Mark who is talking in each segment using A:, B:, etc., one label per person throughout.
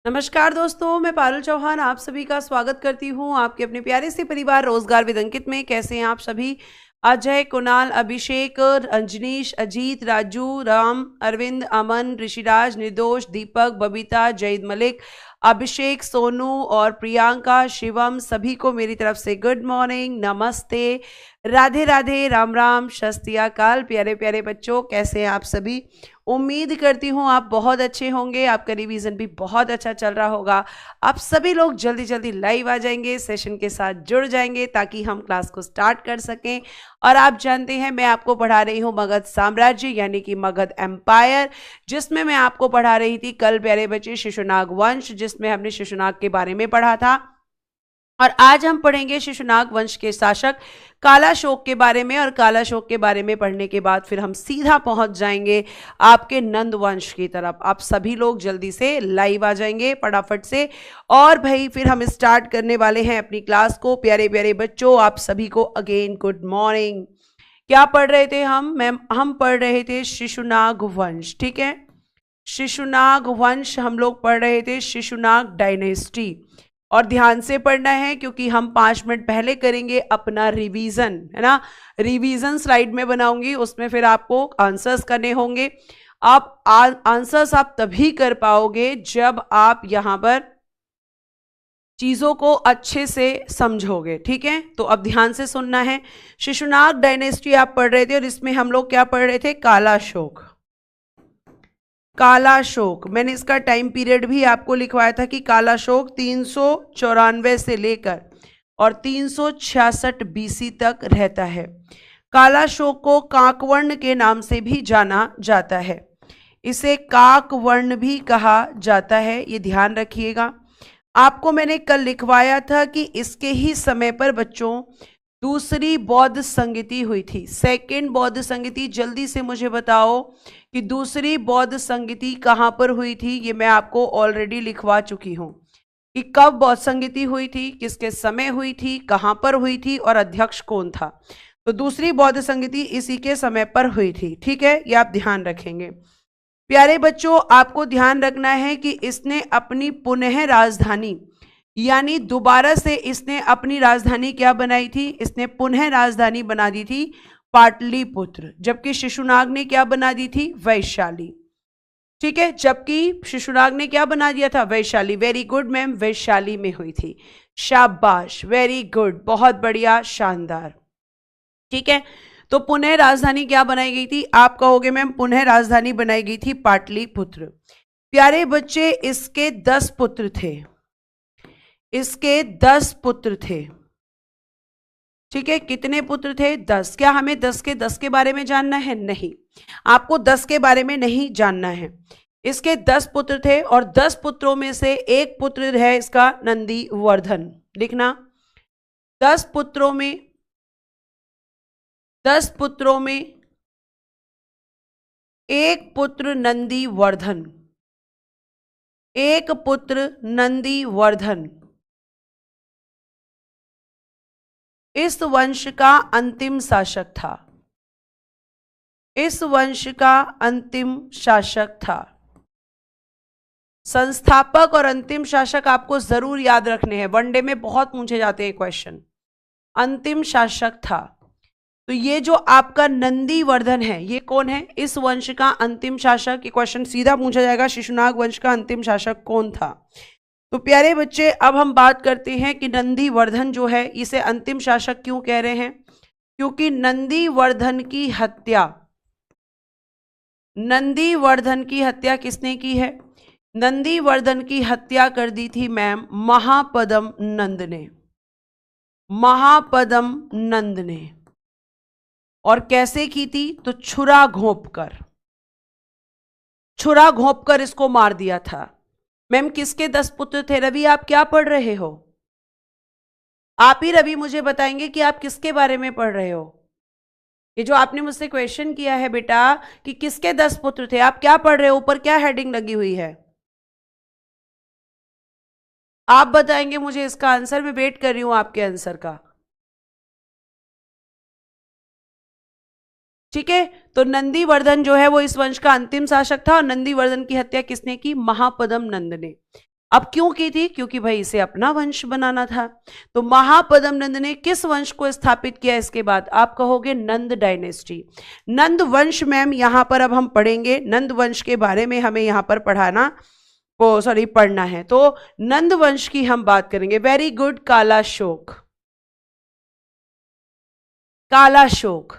A: नमस्कार दोस्तों, मैं पारुल चौहान आप सभी का स्वागत करती हूँ आपके अपने प्यारे से परिवार रोजगार विद अंकित में। कैसे हैं आप सभी? अजय, कुणाल, अभिषेक, अंजनीश, अजीत, राजू, राम, अरविंद, अमन, ऋषिराज, निर्दोष, दीपक, बबीता, जईद मलिक, अभिषेक, सोनू और प्रियंका, शिवम, सभी को मेरी तरफ से गुड मॉर्निंग, नमस्ते, राधे राधे, राम राम, शस्ति अकाल। प्यारे प्यारे बच्चों, कैसे हैं आप सभी? उम्मीद करती हूँ आप बहुत अच्छे होंगे, आपका रिवीजन भी बहुत अच्छा चल रहा होगा। आप सभी लोग जल्दी जल्दी लाइव आ जाएंगे, सेशन के साथ जुड़ जाएंगे ताकि हम क्लास को स्टार्ट कर सकें। और आप जानते हैं मैं आपको पढ़ा रही हूँ मगध साम्राज्य यानी कि मगध एम्पायर, जिसमें मैं आपको पढ़ा रही थी कल प्यारे बच्चे शिशुनाग वंश, जिसमें हमने शिशुनाग के बारे में पढ़ा था। और आज हम पढ़ेंगे शिशुनाग वंश के शासक कालाशोक के बारे में। और कालाशोक के बारे में पढ़ने के बाद फिर हम सीधा पहुंच जाएंगे आपके नंद वंश की तरफ। आप सभी लोग जल्दी से लाइव आ जाएंगे फटाफट से। और भाई फिर हम स्टार्ट करने वाले हैं अपनी क्लास को। प्यारे प्यारे बच्चों, आप सभी को अगेन गुड मॉर्निंग। क्या पढ़ रहे थे हम मैम? हम पढ़ रहे थे शिशुनाग वंश, ठीक है। शिशुनाग वंश हम लोग पढ़ रहे थे, शिशुनाग डायनेस्टी। और ध्यान से पढ़ना है क्योंकि हम 5 मिनट पहले करेंगे अपना रिवीजन, है ना। रिवीजन स्लाइड में बनाऊंगी, उसमें फिर आपको आंसर्स करने होंगे। आप आंसर्स आप तभी कर पाओगे जब आप यहां पर चीजों को अच्छे से समझोगे, ठीक है। तो अब ध्यान से सुनना है। शिशुनाग डायनेस्टी आप पढ़ रहे थे और इसमें हम लोग क्या पढ़ रहे थे? कालाशोक। कालाशोक, मैंने इसका टाइम पीरियड भी आपको लिखवाया था कि कालाशोक 394 से लेकर और 366 बीसी तक रहता है। कालाशोक को काकवर्ण के नाम से भी जाना जाता है, इसे काकवर्ण भी कहा जाता है, ये ध्यान रखिएगा। आपको मैंने कल लिखवाया था कि इसके ही समय पर बच्चों दूसरी बौद्ध संगति हुई थी, सेकेंड बौद्ध संगति। जल्दी से मुझे बताओ कि दूसरी बौद्ध संगति कहां पर हुई थी। ये मैं आपको ऑलरेडी लिखवा चुकी हूं कि कब बौद्ध संगति हुई थी, किसके समय हुई थी, कहां पर हुई थी और अध्यक्ष कौन था। तो दूसरी बौद्ध संगति इसी के समय पर हुई थी, ठीक है। ये आप ध्यान रखेंगे। प्यारे बच्चों, आपको ध्यान रखना है कि इसने अपनी पुनः राजधानी यानी दोबारा से इसने अपनी राजधानी क्या बनाई थी? इसने पुनः राजधानी बना दी थी पाटलिपुत्र, जबकि शिशुनाग ने क्या बना दी थी? वैशाली, ठीक है। जबकि शिशुनाग ने क्या बना दिया था? Vaishali. Very good ma'am, Vaishali में हुई थी। शाबाश, वेरी गुड, बहुत बढ़िया, शानदार, ठीक है। तो पुनः राजधानी क्या बनाई गई थी? आप कहोगे मैम पुनः राजधानी बनाई गई थी पाटलिपुत्र। प्यारे बच्चे, इसके 10 पुत्र थे, इसके 10 पुत्र थे, ठीक है। कितने पुत्र थे? 10। क्या हमें 10 के बारे में जानना है? नहीं, आपको 10 के बारे में नहीं जानना है। इसके 10 पुत्र थे और 10 पुत्रों में से एक पुत्र है इसका नंदीवर्धन। लिखना, 10 पुत्रों में 10 पुत्रों में एक पुत्र नंदीवर्धन, एक पुत्र नंदीवर्धन इस वंश का अंतिम शासक था, इस वंश का अंतिम शासक था। संस्थापक और अंतिम शासक आपको जरूर याद रखने हैं, वनडे में बहुत पूछे जाते हैं क्वेश्चन। अंतिम शासक था, तो ये जो आपका नंदीवर्धन है ये कौन है? इस वंश का अंतिम शासक। ये क्वेश्चन सीधा पूछा जाएगा, शिशुनाग वंश का अंतिम शासक कौन था। तो प्यारे बच्चे, अब हम बात करते हैं कि नंदीवर्धन जो है इसे अंतिम शासक क्यों कह रहे हैं? क्योंकि नंदीवर्धन की हत्या, नंदीवर्धन की हत्या किसने की है? नंदीवर्धन की हत्या कर दी थी मैम महापद्म नंद ने, महापद्म नंद ने। और कैसे की थी? तो छुरा घोंपकर, छुरा घोंपकर इसको मार दिया था। मैम किसके 10 पुत्र थे? रवि आप क्या पढ़ रहे हो? आप ही रवि मुझे बताएंगे कि आप किसके बारे में पढ़ रहे हो। ये जो आपने मुझसे क्वेश्चन किया है बेटा कि किसके 10 पुत्र थे, आप क्या पढ़ रहे हो? ऊपर क्या हेडिंग लगी हुई है? आप बताएंगे मुझे इसका आंसर। मैं वेट कर रही हूं आपके आंसर का, ठीक है। तो नंदीवर्धन जो है वो इस वंश का अंतिम शासक था और नंदीवर्धन की हत्या किसने की? महापद्म नंद ने। अब क्यों की थी? क्योंकि भाई इसे अपना वंश बनाना था। तो महापद्म नंद ने किस वंश को स्थापित किया इसके बाद? आप कहोगे नंद डायनेस्टी। नंद वंश मैम यहां पर अब हम पढ़ेंगे, नंद वंश के बारे में हमें यहां पर पढ़ना है। तो नंद वंश की हम बात करेंगे। Very good, Kalashoka. कालाशोक,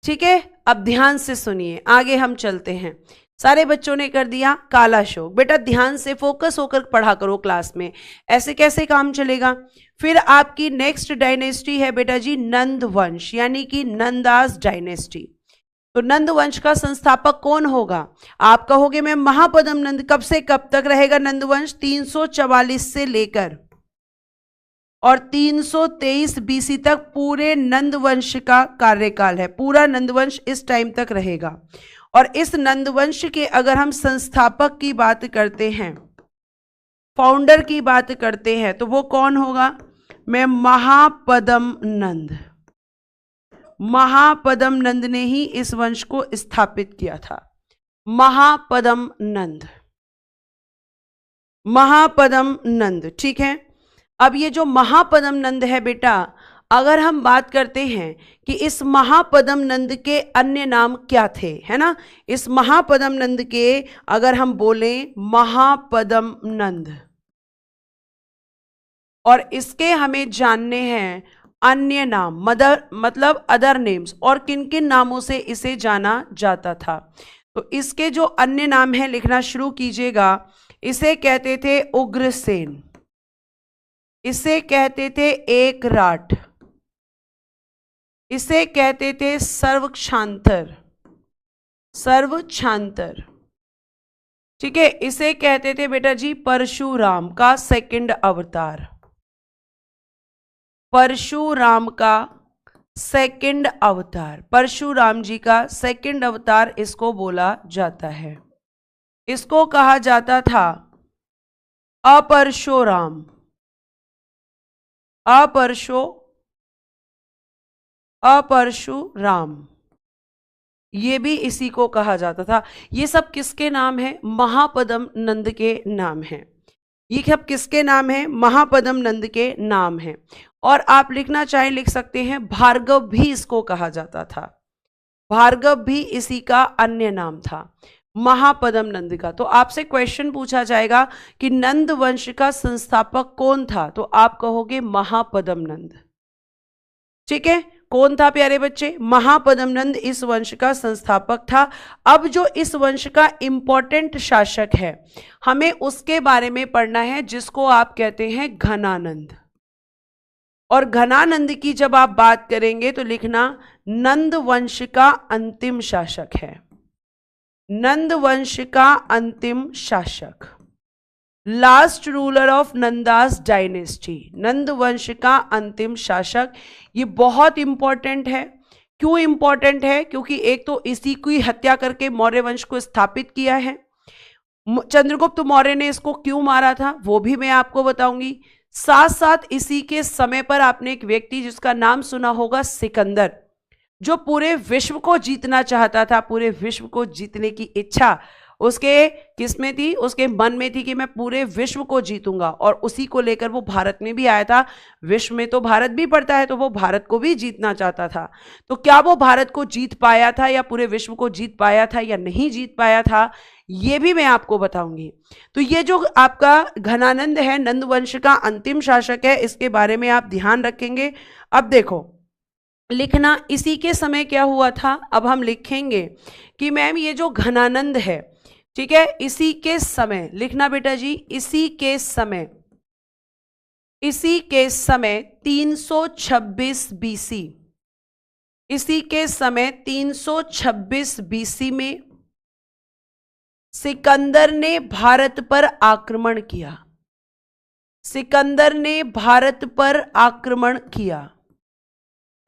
A: ठीक है। अब ध्यान से सुनिए, आगे हम चलते हैं। सारे बच्चों ने कर दिया कालाशोक। बेटा ध्यान से फोकस होकर पढ़ा करो क्लास में, ऐसे कैसे काम चलेगा। फिर आपकी नेक्स्ट डायनेस्टी है बेटा जी नंद वंश, यानी कि नंदास डायनेस्टी। तो नंद वंश का संस्थापक कौन होगा? आप कहोगे मैं महापद्म नंद। कब से कब तक रहेगा नंद वंश? 344 से लेकर और 323 बीसी तक पूरे नंद वंश का कार्यकाल है। पूरा नंद वंश इस टाइम तक रहेगा। और इस नंद वंश के अगर हम संस्थापक की बात करते हैं, फाउंडर की बात करते हैं, तो वो कौन होगा? मैं महापद्म नंद। महापद्म नंद ने ही इस वंश को स्थापित किया था। महापद्म नंद, महापद्म नंद, ठीक है। अब ये जो महापद्म नंद है बेटा, अगर हम बात करते हैं कि इस महापद्म नंद के अन्य नाम क्या थे, है ना, इस महापद्म नंद के अगर हम बोलें महापद्म नंद, और इसके हमें जानने हैं अन्य नाम, मतलब अदर नेम्स, और किन किन नामों से इसे जाना जाता था। तो इसके जो अन्य नाम हैं लिखना शुरू कीजिएगा। इसे कहते थे उग्रसेन, इसे कहते थे एकराट, इसे कहते थे सर्वक्षांतर, सर्वक्षांतर, ठीक है। इसे कहते थे बेटा जी परशुराम का सेकंड अवतार, परशुराम का सेकंड अवतार, परशुराम जी का सेकंड अवतार इसको बोला जाता है। इसको कहा जाता था अपरशुराम, अपरशुराम, ये भी इसी को कहा जाता था। ये सब किसके नाम है? महापद्म नंद के नाम हैं। ये सब किसके नाम है? महापद्म नंद के नाम हैं। और आप लिखना चाहें लिख सकते हैं, भार्गव भी इसको कहा जाता था। भार्गव भी इसी का अन्य नाम था, महापद्म नंद का। तो आपसे क्वेश्चन पूछा जाएगा कि नंद वंश का संस्थापक कौन था, तो आप कहोगे महापद्म नंद, ठीक है। कौन था प्यारे बच्चे? महापद्म नंद इस वंश का संस्थापक था। अब जो इस वंश का इंपॉर्टेंट शासक है, हमें उसके बारे में पढ़ना है, जिसको आप कहते हैं घनानंद। और घनानंद की जब आप बात करेंगे तो लिखना नंद वंश का अंतिम शासक है, नंद वंश का अंतिम शासक, last ruler of Nanda's dynasty, नंद वंश का अंतिम शासक। ये बहुत इंपॉर्टेंट है। क्यों इंपॉर्टेंट है? क्योंकि एक तो इसी की हत्या करके मौर्य वंश को स्थापित किया है। चंद्रगुप्त मौर्य ने इसको क्यों मारा था वो भी मैं आपको बताऊंगी। साथ साथ इसी के समय पर आपने एक व्यक्ति जिसका नाम सुना होगा सिकंदर, जो पूरे विश्व को जीतना चाहता था, पूरे विश्व को जीतने की इच्छा उसके किस में थी? उसके मन में थी कि मैं पूरे विश्व को जीतूंगा, और उसी को लेकर वो भारत में भी आया था। विश्व में तो भारत भी पड़ता है, तो वो भारत को भी जीतना चाहता था। तो क्या वो भारत को जीत पाया था, या पूरे विश्व को जीत पाया था, या नहीं जीत पाया था, ये भी मैं आपको बताऊंगी। तो ये जो आपका घनानंद है, नंद वंश का अंतिम शासक है, इसके बारे में आप ध्यान रखेंगे। अब देखो लिखना, इसी के समय क्या हुआ था। अब हम लिखेंगे कि मैम ये जो घनानंद है, ठीक है, इसी के समय लिखना बेटा जी, इसी के समय 326 बीसी, इसी के समय 326 बीसी में सिकंदर ने भारत पर आक्रमण किया, सिकंदर ने भारत पर आक्रमण किया।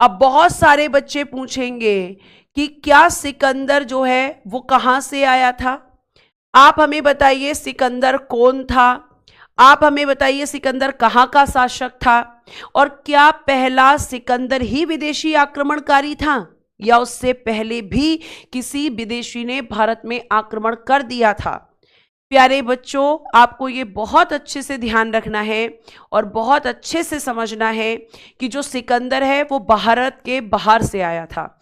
A: अब बहुत सारे बच्चे पूछेंगे कि क्या सिकंदर जो है वो कहां से आया था। आप हमें बताइए सिकंदर कौन था, आप हमें बताइए सिकंदर कहाँ का शासक था, और क्या पहला सिकंदर ही विदेशी आक्रमणकारी था, या उससे पहले भी किसी विदेशी ने भारत में आक्रमण कर दिया था। प्यारे बच्चों, आपको ये बहुत अच्छे से ध्यान रखना है और बहुत अच्छे से समझना है कि जो सिकंदर है वो भारत के बाहर से आया था।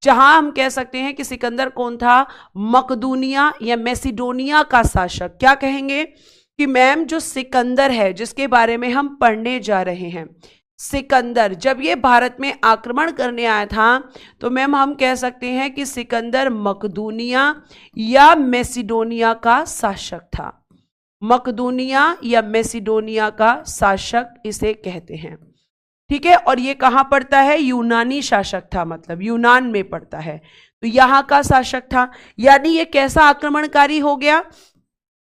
A: जहां हम कह सकते हैं कि सिकंदर कौन था, मकदूनिया या मैसिडोनिया का शासक। क्या कहेंगे कि मैम जो सिकंदर है जिसके बारे में हम पढ़ने जा रहे हैं, सिकंदर जब ये भारत में आक्रमण करने आया था तो मैम हम कह सकते हैं कि सिकंदर मकदूनिया या मैसिडोनिया का शासक था। मकदूनिया या मैसिडोनिया का शासक इसे कहते हैं, ठीक है। और ये कहां पड़ता है, यूनानी शासक था, मतलब यूनान में पड़ता है, तो यहां का शासक था। यानी ये कैसा आक्रमणकारी हो गया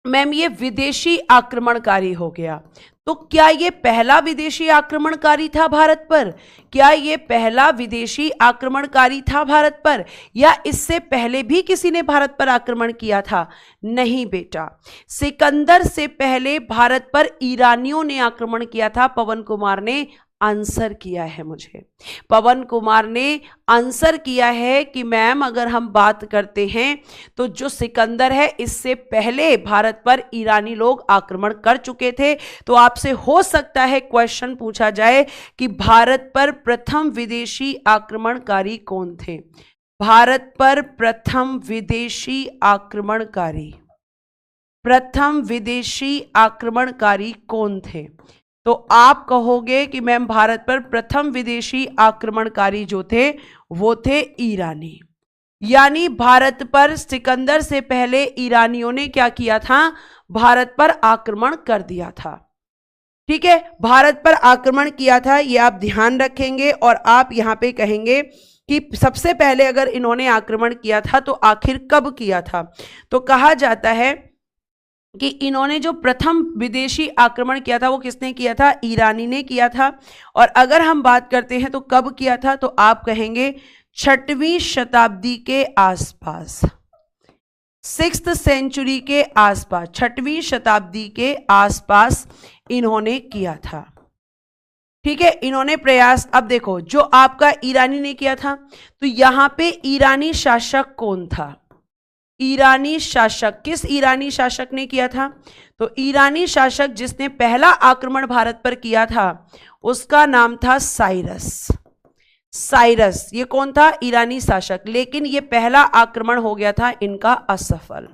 A: मैम, ये विदेशी आक्रमणकारी हो गया। तो क्या ये पहला विदेशी आक्रमणकारी था भारत पर? क्या ये पहला विदेशी आक्रमणकारी था भारत पर, या इससे पहले भी किसी ने भारत पर आक्रमण किया था? नहीं बेटा, सिकंदर से पहले भारत पर ईरानियों ने आक्रमण किया था। पवन कुमार ने आंसर किया है मुझे, पवन कुमार ने आंसर किया है कि मैम अगर हम बात करते हैं तो जो सिकंदर है इससे पहले भारत पर ईरानी लोग आक्रमण कर चुके थे। तो आपसे हो सकता है क्वेश्चन पूछा जाए कि भारत पर प्रथम विदेशी आक्रमणकारी कौन थे? भारत पर प्रथम विदेशी आक्रमणकारी, प्रथम विदेशी आक्रमणकारी कौन थे? तो आप कहोगे कि मैम भारत पर प्रथम विदेशी आक्रमणकारी जो थे वो थे ईरानी। यानी भारत पर सिकंदर से पहले ईरानियों ने क्या किया था, भारत पर आक्रमण कर दिया था। ठीक है, भारत पर आक्रमण किया था, ये आप ध्यान रखेंगे। और आप यहां पे कहेंगे कि सबसे पहले अगर इन्होंने आक्रमण किया था तो आखिर कब किया था? तो कहा जाता है कि इन्होंने जो प्रथम विदेशी आक्रमण किया था वो किसने किया था? ईरानी ने किया था। और अगर हम बात करते हैं तो कब किया था, तो आप कहेंगे 6वीं शताब्दी के आसपास, 6th सेंचुरी के आसपास, 6वीं शताब्दी के आसपास इन्होंने किया था। ठीक है, इन्होंने प्रयास, अब देखो जो आपका ईरानी ने किया था, तो यहां पे ईरानी शासक कौन था? ईरानी शासक, किस ईरानी शासक ने किया था? तो ईरानी शासक जिसने पहला आक्रमण भारत पर किया था उसका नाम था साइरस। साइरस ये कौन था? ईरानी शासक। लेकिन ये पहला आक्रमण हो गया था इनका असफल।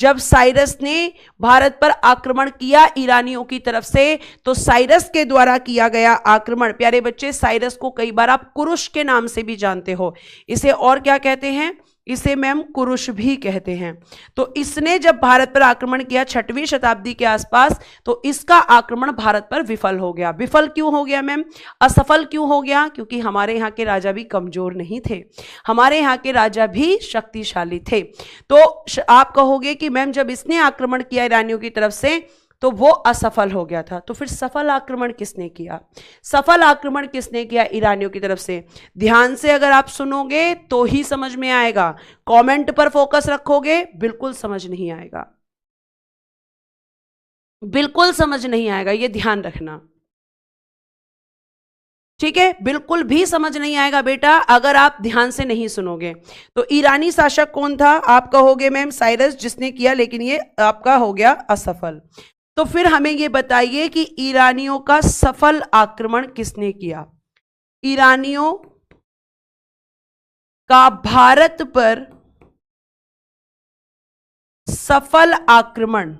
A: जब साइरस ने भारत पर आक्रमण किया ईरानियों की तरफ से, तो साइरस के द्वारा किया गया आक्रमण, प्यारे बच्चे साइरस को कई बार आप कुरुश के नाम से भी जानते हो, इसे और क्या कहते हैं? इसे मैम कुरुश भी कहते हैं। तो इसने जब भारत पर आक्रमण किया 6वीं शताब्दी के आसपास, तो इसका आक्रमण भारत पर विफल हो गया। विफल क्यों हो गया मैम? असफल क्यों हो गया? क्योंकि हमारे यहाँ के राजा भी कमजोर नहीं थे, हमारे यहाँ के राजा भी शक्तिशाली थे। तो आप कहोगे कि मैम जब इसने आक्रमण किया ईरानियों की तरफ से तो वो असफल हो गया था, तो फिर सफल आक्रमण किसने किया? सफल आक्रमण किसने किया ईरानियों की तरफ से? ध्यान से अगर आप सुनोगे तो ही समझ में आएगा, कमेंट पर फोकस रखोगे बिल्कुल समझ नहीं आएगा, बिल्कुल समझ नहीं आएगा, ये ध्यान रखना। ठीक है, बिल्कुल भी समझ नहीं आएगा बेटा अगर आप ध्यान से नहीं सुनोगे। तो ईरानी शासक कौन था? आप कहोगे मैम साइरस जिसने किया, लेकिन ये आपका हो गया असफल। तो फिर हमें ये बताइए कि ईरानियों का सफल आक्रमण किसने किया? ईरानियों का भारत पर सफल आक्रमण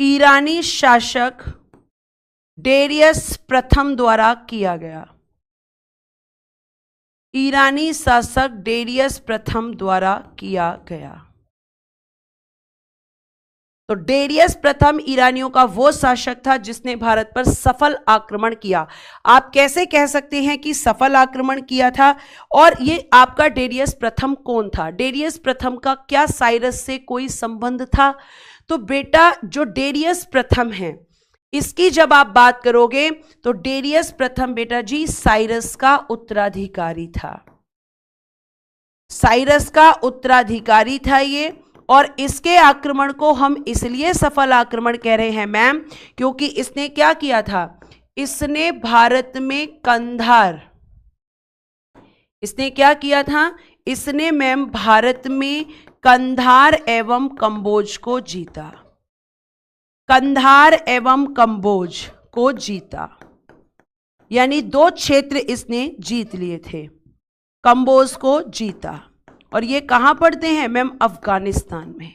A: ईरानी शासक डेरियस प्रथम द्वारा किया गया। ईरानी शासक डेरियस प्रथम द्वारा किया गया। तो डेरियस प्रथम ईरानियों का वो शासक था जिसने भारत पर सफल आक्रमण किया। आप कैसे कह सकते हैं कि सफल आक्रमण किया था? और ये आपका डेरियस प्रथम कौन था? डेरियस प्रथम का क्या साइरस से कोई संबंध था? तो बेटा जो डेरियस प्रथम है इसकी जब आप बात करोगे तो डेरियस प्रथम बेटा जी साइरस का उत्तराधिकारी था, साइरस का उत्तराधिकारी था ये। और इसके आक्रमण को हम इसलिए सफल आक्रमण कह रहे हैं मैम क्योंकि इसने क्या किया था? इसने भारत में कंधार, इसने क्या किया था? इसने मैम भारत में कंधार एवं कंबोज को जीता। कंधार एवं कंबोज को जीता, यानी 2 क्षेत्र इसने जीत लिए थे। कंबोज को जीता, और ये कहां पड़ते हैं मैम? अफगानिस्तान में।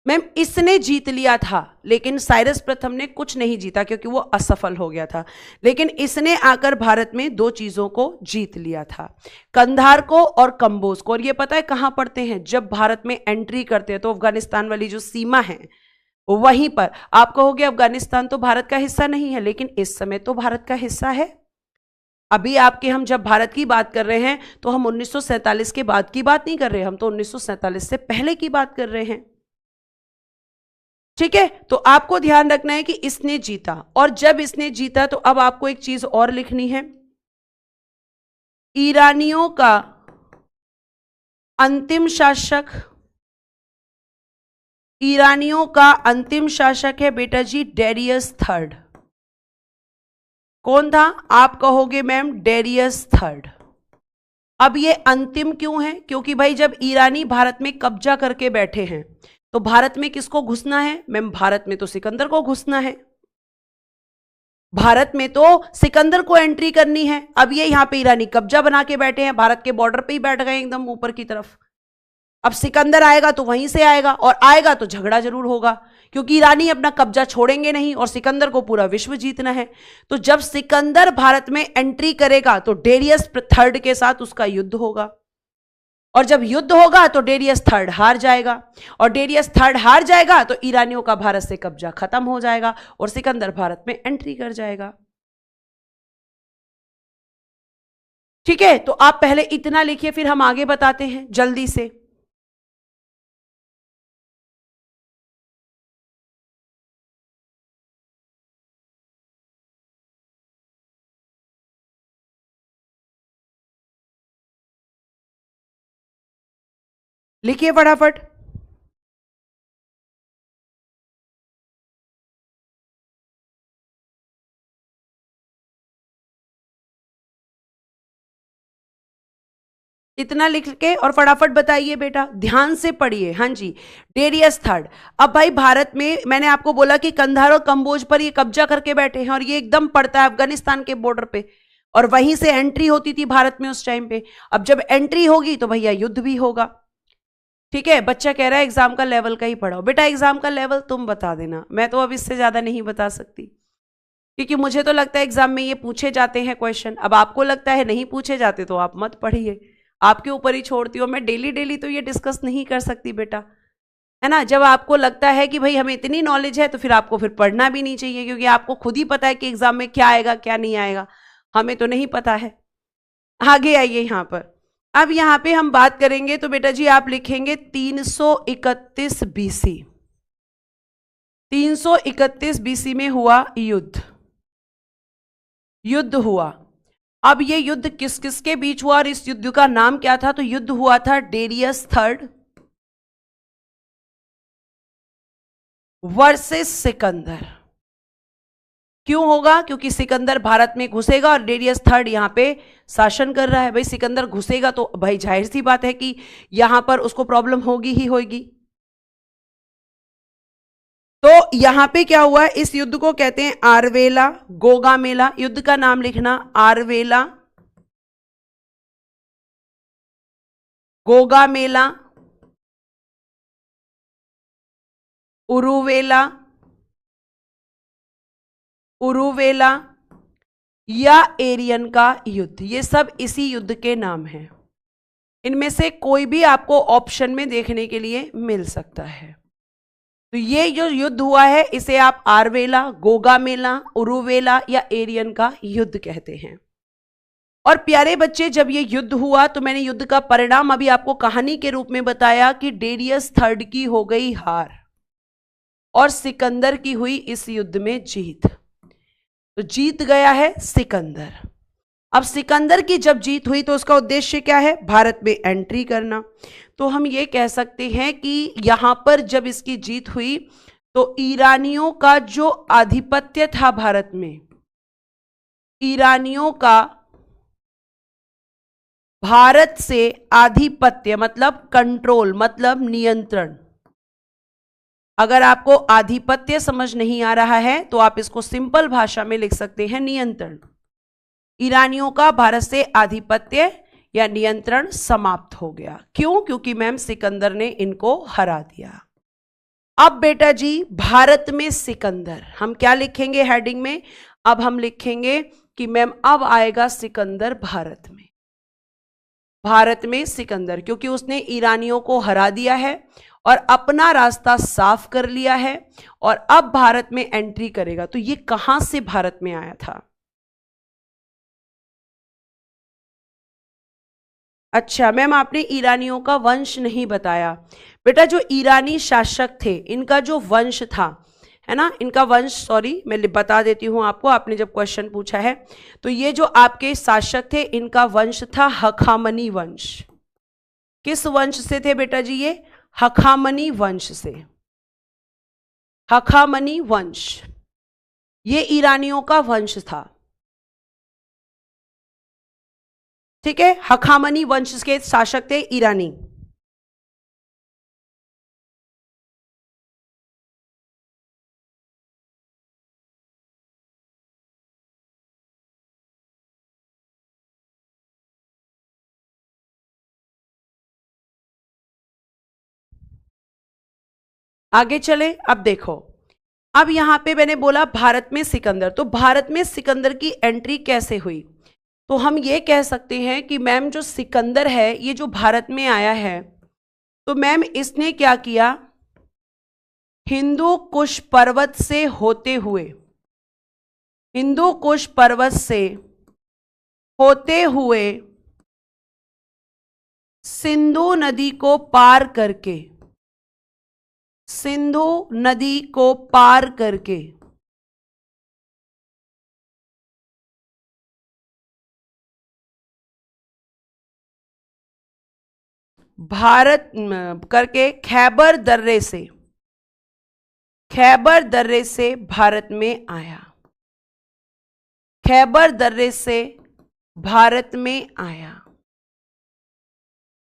A: मैम इसने जीत लिया था, लेकिन साइरस प्रथम ने कुछ नहीं जीता क्योंकि वो असफल हो गया था। लेकिन इसने आकर भारत में 2 चीजों को जीत लिया था, कंधार को और कंबोज को। और ये पता है कहां पड़ते हैं? जब भारत में एंट्री करते हैं तो अफगानिस्तान वाली जो सीमा है वहीं पर। आप कहोगे अफगानिस्तान तो भारत का हिस्सा नहीं है, लेकिन इस समय तो भारत का हिस्सा है। अभी आपके हम जब भारत की बात कर रहे हैं तो हम 1947 के बाद की बात नहीं कर रहे, हम तो 1947 से पहले की बात कर रहे हैं। ठीक है, तो आपको ध्यान रखना है कि इसने जीता, और जब इसने जीता तो अब आपको एक चीज और लिखनी है। ईरानियों का अंतिम शासक, ईरानियों का अंतिम शासक है बेटा जी डेरियस थर्ड। कौन था? आप कहोगे मैम डेरियस थर्ड। अब ये अंतिम क्यों है? क्योंकि भाई जब ईरानी भारत में कब्जा करके बैठे हैं तो भारत में किसको घुसना है मैम? भारत में तो सिकंदर को घुसना है, भारत में तो सिकंदर को एंट्री करनी है। अब ये यहां पे ईरानी कब्जा बना के बैठे हैं, भारत के बॉर्डर पे ही बैठ गए एकदम ऊपर की तरफ। अब सिकंदर आएगा तो वहीं से आएगा, और आएगा तो झगड़ा जरूर होगा, क्योंकि ईरानी अपना कब्जा छोड़ेंगे नहीं और सिकंदर को पूरा विश्व जीतना है। तो जब सिकंदर भारत में एंट्री करेगा तो डेरियस थर्ड के साथ उसका युद्ध होगा, और जब युद्ध होगा तो डेरियस थर्ड हार जाएगा, और डेरियस थर्ड हार जाएगा तो ईरानियों का भारत से कब्जा खत्म हो जाएगा और सिकंदर भारत में एंट्री कर जाएगा। ठीक है, तो आप पहले इतना लिखिए, फिर हम आगे बताते हैं जल्दी से। लिखिए फटाफट। इतना लिख के और फटाफट बताइए बेटा, ध्यान से पढ़िए। हाँ जी, डेरियस थर्ड। अब भाई भारत में मैंने आपको बोला कि कंधार और कंबोज पर ये कब्जा करके बैठे हैं, और ये एकदम पड़ता है अफगानिस्तान के बॉर्डर पे, और वहीं से एंट्री होती थी भारत में उस टाइम पे। अब जब एंट्री होगी तो भैया युद्ध भी होगा। ठीक है, बच्चा कह रहा है एग्जाम का लेवल का ही पढ़ाओ। बेटा एग्जाम का लेवल तुम बता देना, मैं तो अब इससे ज्यादा नहीं बता सकती, क्योंकि मुझे तो लगता है एग्जाम में ये पूछे जाते हैं क्वेश्चन। अब आपको लगता है नहीं पूछे जाते तो आप मत पढ़िए, आपके ऊपर ही छोड़ती हूँ। मैं डेली डेली तो ये डिस्कस नहीं कर सकती बेटा, है ना। जब आपको लगता है कि भाई हमें इतनी नॉलेज है तो फिर आपको फिर पढ़ना भी नहीं चाहिए, क्योंकि आपको खुद ही पता है कि एग्जाम में क्या आएगा क्या नहीं आएगा, हमें तो नहीं पता है। आगे आइए यहाँ पर। अब यहाँ पे हम बात करेंगे तो बेटा जी आप लिखेंगे 331 बीसी। 331 बीसी में हुआ युद्ध, युद्ध हुआ। अब ये युद्ध किस किस के बीच हुआ और इस युद्ध का नाम क्या था? तो युद्ध हुआ था डेरियस थर्ड वर्सेस सिकंदर। क्यों होगा? क्योंकि सिकंदर भारत में घुसेगा और डेरियस थर्ड यहां पे शासन कर रहा है। भाई सिकंदर घुसेगा तो भाई जाहिर सी बात है कि यहां पर उसको प्रॉब्लम होगी ही होगी। तो यहां पे क्या हुआ? इस युद्ध को कहते हैं आरवेला गोगामेला। युद्ध का नाम लिखना, आरवेला गोगामेला, उरुवेला, उरुवेला या एरियन का युद्ध, ये सब इसी युद्ध के नाम हैं। इनमें से कोई भी आपको ऑप्शन में देखने के लिए मिल सकता है। तो ये जो युद्ध हुआ है इसे आप आरवेला, गोगामेला, उरुवेला या एरियन का युद्ध कहते हैं। और प्यारे बच्चे, जब ये युद्ध हुआ तो मैंने युद्ध का परिणाम अभी आपको कहानी के रूप में बताया कि डेरियस थर्ड की हो गई हार और सिकंदर की हुई इस युद्ध में जीत। तो जीत गया है सिकंदर। अब सिकंदर की जब जीत हुई तो उसका उद्देश्य क्या है? भारत में एंट्री करना। तो हम ये कह सकते हैं कि यहां पर जब इसकी जीत हुई तो ईरानियों का जो आधिपत्य था भारत में, ईरानियों का भारत से आधिपत्य मतलब कंट्रोल मतलब नियंत्रण। अगर आपको आधिपत्य समझ नहीं आ रहा है तो आप इसको सिंपल भाषा में लिख सकते हैं नियंत्रण। ईरानियों का भारत से आधिपत्य या नियंत्रण समाप्त हो गया। क्यों? क्योंकि मैम सिकंदर ने इनको हरा दिया। अब बेटा जी भारत में सिकंदर हम क्या लिखेंगे हेडिंग में? अब हम लिखेंगे कि मैम अब आएगा सिकंदर भारत में। भारत में सिकंदर, क्योंकि उसने ईरानियों को हरा दिया है और अपना रास्ता साफ कर लिया है और अब भारत में एंट्री करेगा। तो ये कहां से भारत में आया था? अच्छा मैम आपने ईरानियों का वंश नहीं बताया। बेटा जो ईरानी शासक थे इनका जो वंश था है ना, इनका वंश, सॉरी मैं बता देती हूं आपको, आपने जब क्वेश्चन पूछा है तो ये जो आपके शासक थे इनका वंश था हखामनी वंश। किस वंश से थे बेटा जी? ये हखामनी वंश से। हखामनी वंश ये ईरानियों का वंश था। ठीक है, हखामनी वंश के शासक थे ईरानी। आगे चले। अब देखो, अब यहां पे मैंने बोला भारत में सिकंदर, तो भारत में सिकंदर की एंट्री कैसे हुई? तो हम ये कह सकते हैं कि मैम जो सिकंदर है ये जो भारत में आया है तो मैम इसने क्या किया, हिंदू कुश पर्वत से होते हुए, हिंदू कुश पर्वत से होते हुए सिंधु नदी को पार करके, सिंधु नदी को पार करके भारत करके खैबर दर्रे से, खैबर दर्रे से भारत में आया। खैबर दर्रे से भारत में आया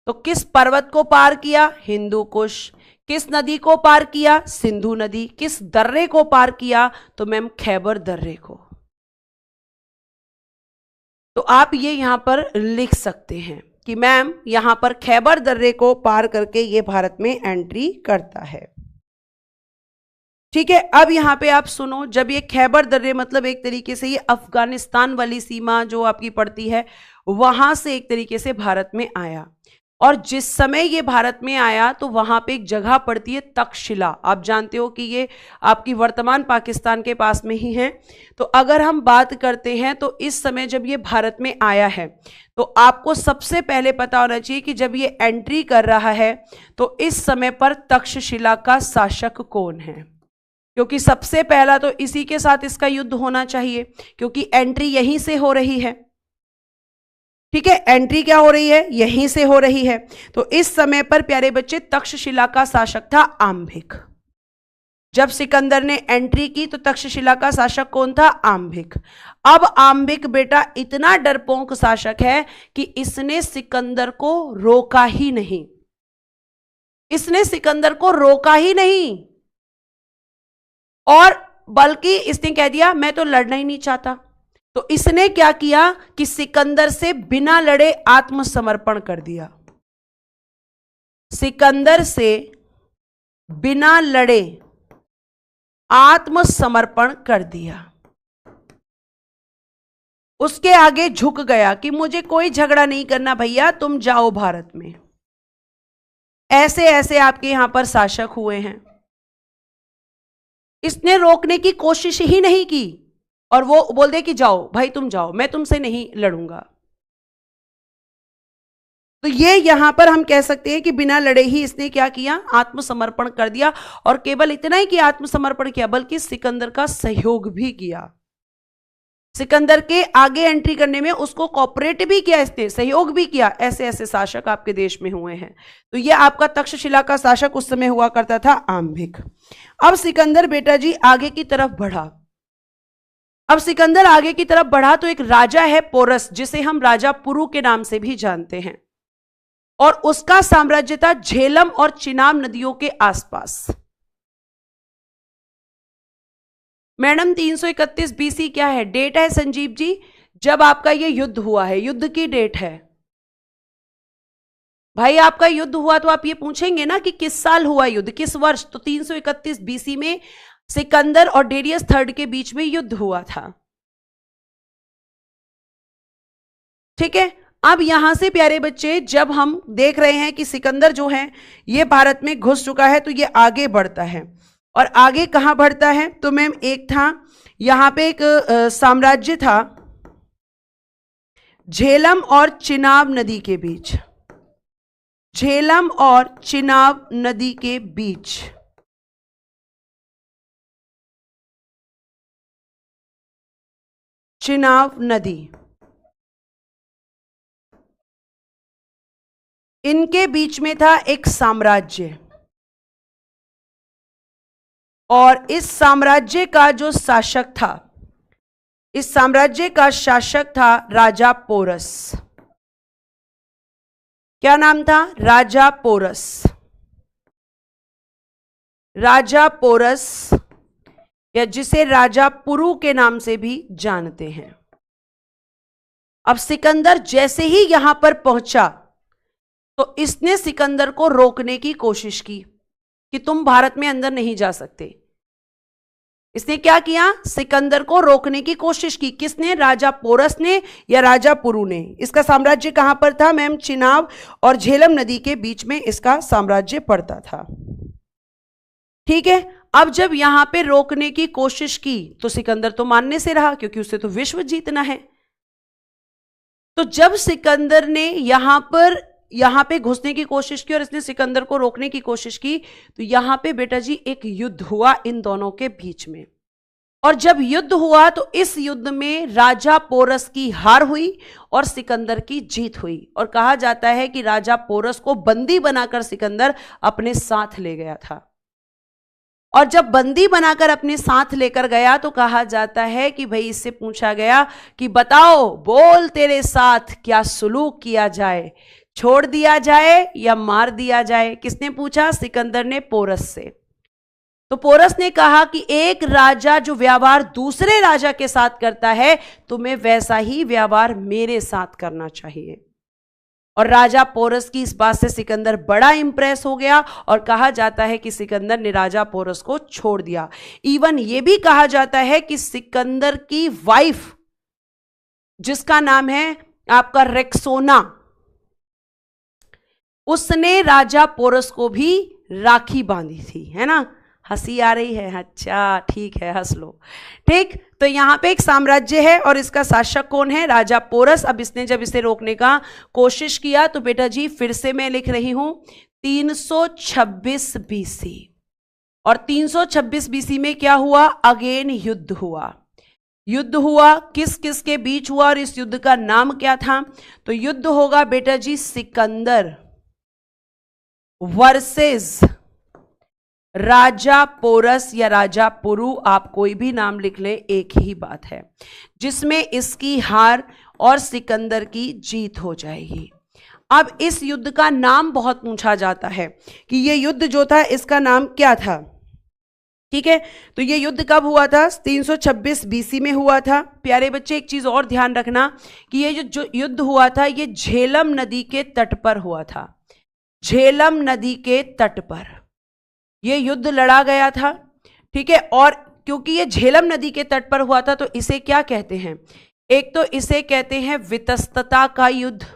A: तो किस पर्वत को पार किया? हिंदू कुश। किस नदी को पार किया? सिंधु नदी। किस दर्रे को पार किया? तो मैम खैबर दर्रे को। तो आप ये यहां पर लिख सकते हैं कि मैम यहां पर खैबर दर्रे को पार करके ये भारत में एंट्री करता है। ठीक है, अब यहां पे आप सुनो, जब ये खैबर दर्रे मतलब एक तरीके से ये अफगानिस्तान वाली सीमा जो आपकी पड़ती है वहां से एक तरीके से भारत में आया, और जिस समय ये भारत में आया तो वहां पे एक जगह पड़ती है तक्षशिला। आप जानते हो कि ये आपकी वर्तमान पाकिस्तान के पास में ही है। तो अगर हम बात करते हैं तो इस समय जब ये भारत में आया है तो आपको सबसे पहले पता होना चाहिए कि जब ये एंट्री कर रहा है तो इस समय पर तक्षशिला का शासक कौन है, क्योंकि सबसे पहला तो इसी के साथ इसका युद्ध होना चाहिए क्योंकि एंट्री यहीं से हो रही है। ठीक है, एंट्री क्या हो रही है? यहीं से हो रही है। तो इस समय पर प्यारे बच्चे तक्षशिला का शासक था आम्भिक। जब सिकंदर ने एंट्री की तो तक्षशिला का शासक कौन था? आम्भिक। अब आम्भिक बेटा इतना डरपोक शासक है कि इसने सिकंदर को रोका ही नहीं, इसने सिकंदर को रोका ही नहीं, और बल्कि इसने कह दिया मैं तो लड़ना ही नहीं चाहता। तो इसने क्या किया कि सिकंदर से बिना लड़े आत्मसमर्पण कर दिया। सिकंदर से बिना लड़े आत्मसमर्पण कर दिया। उसके आगे झुक गया कि मुझे कोई झगड़ा नहीं करना भैया, तुम जाओ भारत में। ऐसे ऐसे आपके यहां पर शासक हुए हैं। इसने रोकने की कोशिश ही नहीं की और वो बोल दे कि जाओ भाई तुम जाओ, मैं तुमसे नहीं लड़ूंगा। तो ये यहां पर हम कह सकते हैं कि बिना लड़े ही इसने क्या किया? आत्मसमर्पण कर दिया। और केवल इतना ही कि आत्मसमर्पण किया बल्कि सिकंदर का सहयोग भी किया। सिकंदर के आगे एंट्री करने में उसको कॉपरेट भी किया, इसने सहयोग भी किया। ऐसे ऐसे शासक आपके देश में हुए हैं। तो ये आपका तक्षशिला का शासक उस समय हुआ करता था आम्भिक। अब सिकंदर बेटा जी आगे की तरफ बढ़ा। अब सिकंदर आगे की तरफ बढ़ा तो एक राजा है पोरस, जिसे हम राजा पुरु के नाम से भी जानते हैं, और उसका साम्राज्य था झेलम और चिनाब नदियों के आसपास। मैडम 331 बीसी क्या है? डेट है संजीव जी, जब आपका ये युद्ध हुआ है, युद्ध की डेट है भाई। आपका युद्ध हुआ तो आप ये पूछेंगे ना कि किस साल हुआ युद्ध, किस वर्ष? तो 331 बीसी में सिकंदर और डेरियस थर्ड के बीच में युद्ध हुआ था। ठीक है, अब यहां से प्यारे बच्चे जब हम देख रहे हैं कि सिकंदर जो है ये भारत में घुस चुका है, तो ये आगे बढ़ता है, और आगे कहां बढ़ता है? तो मैम एक था यहां पे एक साम्राज्य था झेलम और चिनाब नदी के बीच, झेलम और चिनाब नदी के बीच। चिनाब नदी, इनके बीच में था एक साम्राज्य, और इस साम्राज्य का जो शासक था, इस साम्राज्य का शासक था राजा पोरस। क्या नाम था? राजा पोरस। राजा पोरस, या जिसे राजा पुरु के नाम से भी जानते हैं। अब सिकंदर जैसे ही यहां पर पहुंचा तो इसने सिकंदर को रोकने की कोशिश की कि तुम भारत में अंदर नहीं जा सकते। इसने क्या किया? सिकंदर को रोकने की कोशिश की। किसने? राजा पोरस ने या राजा पुरु ने। इसका साम्राज्य कहां पर था मैम? चिनाब और झेलम नदी के बीच में इसका साम्राज्य पड़ता था। ठीक है, अब जब यहां पे रोकने की कोशिश की तो सिकंदर तो मानने से रहा, क्योंकि उसे तो विश्व जीतना है। तो जब सिकंदर ने यहां पे घुसने की कोशिश की और इसने सिकंदर को रोकने की कोशिश की, तो यहां पे बेटा जी एक युद्ध हुआ इन दोनों के बीच में। और जब युद्ध हुआ तो इस युद्ध में राजा पोरस की हार हुई और सिकंदर की जीत हुई। और कहा जाता है कि राजा पोरस को बंदी बनाकर सिकंदर अपने साथ ले गया था। और जब बंदी बनाकर अपने साथ लेकर गया तो कहा जाता है कि भाई इससे पूछा गया कि बताओ, बोल तेरे साथ क्या सुलूक किया जाए, छोड़ दिया जाए या मार दिया जाए? किसने पूछा? सिकंदर ने पोरस से। तो पोरस ने कहा कि एक राजा जो व्यवहार दूसरे राजा के साथ करता है, तुम्हें वैसा ही व्यवहार मेरे साथ करना चाहिए। और राजा पोरस की इस बात से सिकंदर बड़ा इंप्रेस हो गया और कहा जाता है कि सिकंदर ने राजा पोरस को छोड़ दिया। इवन ये भी कहा जाता है कि सिकंदर की वाइफ, जिसका नाम है आपका रेक्सोना, उसने राजा पोरस को भी राखी बांधी थी, है ना? हंसी आ रही है? अच्छा ठीक है, हंस लो। ठीक, तो यहां पे एक साम्राज्य है और इसका शासक कौन है? राजा पोरस। अब इसने जब इसे रोकने का कोशिश किया तो बेटा जी फिर से मैं लिख रही हूं 326 बीसी। और 326 बीसी में क्या हुआ? अगेन युद्ध हुआ। युद्ध हुआ, किस किस के बीच हुआ और इस युद्ध का नाम क्या था? तो युद्ध होगा बेटा जी सिकंदर वर्सेस राजा पोरस या राजा पुरु, आप कोई भी नाम लिख लें, एक ही बात है, जिसमें इसकी हार और सिकंदर की जीत हो जाएगी। अब इस युद्ध का नाम बहुत पूछा जाता है कि ये युद्ध जो था इसका नाम क्या था। ठीक है, तो ये युद्ध कब हुआ था? 326 बीसी में हुआ था। प्यारे बच्चे एक चीज और ध्यान रखना कि ये जो युद्ध हुआ था ये झेलम नदी के तट पर हुआ था। झेलम नदी के तट पर ये युद्ध लड़ा गया था। ठीक है, और क्योंकि ये झेलम नदी के तट पर हुआ था तो इसे क्या कहते हैं? एक तो इसे कहते हैं वितस्तता का युद्ध,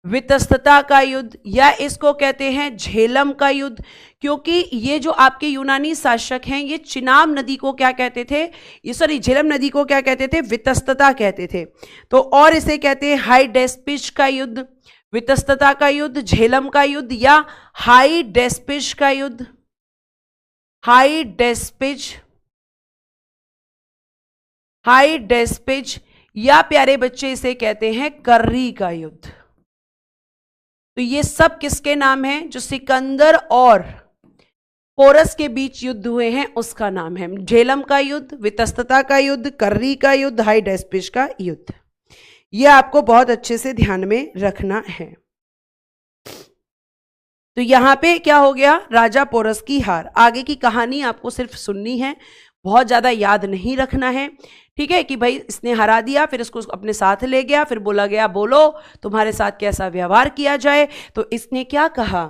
A: वितस्तता का युद्ध, या इसको कहते हैं झेलम का युद्ध। क्योंकि ये जो आपके यूनानी शासक हैं ये चिनाब नदी को क्या कहते थे? ये सॉरी झेलम नदी को क्या कहते थे? वितस्तता कहते थे। तो और इसे कहते हैं हाइडेस्पिच का युद्ध, वितस्तता का युद्ध, झेलम का युद्ध या हाइडेस्पिच का युद्ध। हाइडेस्पिच, हाइडेस्पिच, या प्यारे बच्चे इसे कहते हैं कर्री का युद्ध। तो ये सब किसके नाम हैं? जो सिकंदर और पोरस के बीच युद्ध हुए हैं उसका नाम है। झेलम का युद्ध, वितस्तता का युद्ध, कर्री का युद्ध, हाइडेस्पिश का युद्ध। यह आपको बहुत अच्छे से ध्यान में रखना है। तो यहां पे क्या हो गया, राजा पोरस की हार। आगे की कहानी आपको सिर्फ सुननी है, बहुत ज्यादा याद नहीं रखना है, ठीक है। कि भाई इसने हरा दिया, फिर इसको अपने साथ ले गया, फिर बोला गया बोलो तुम्हारे साथ कैसा व्यवहार किया जाए। तो इसने क्या कहा,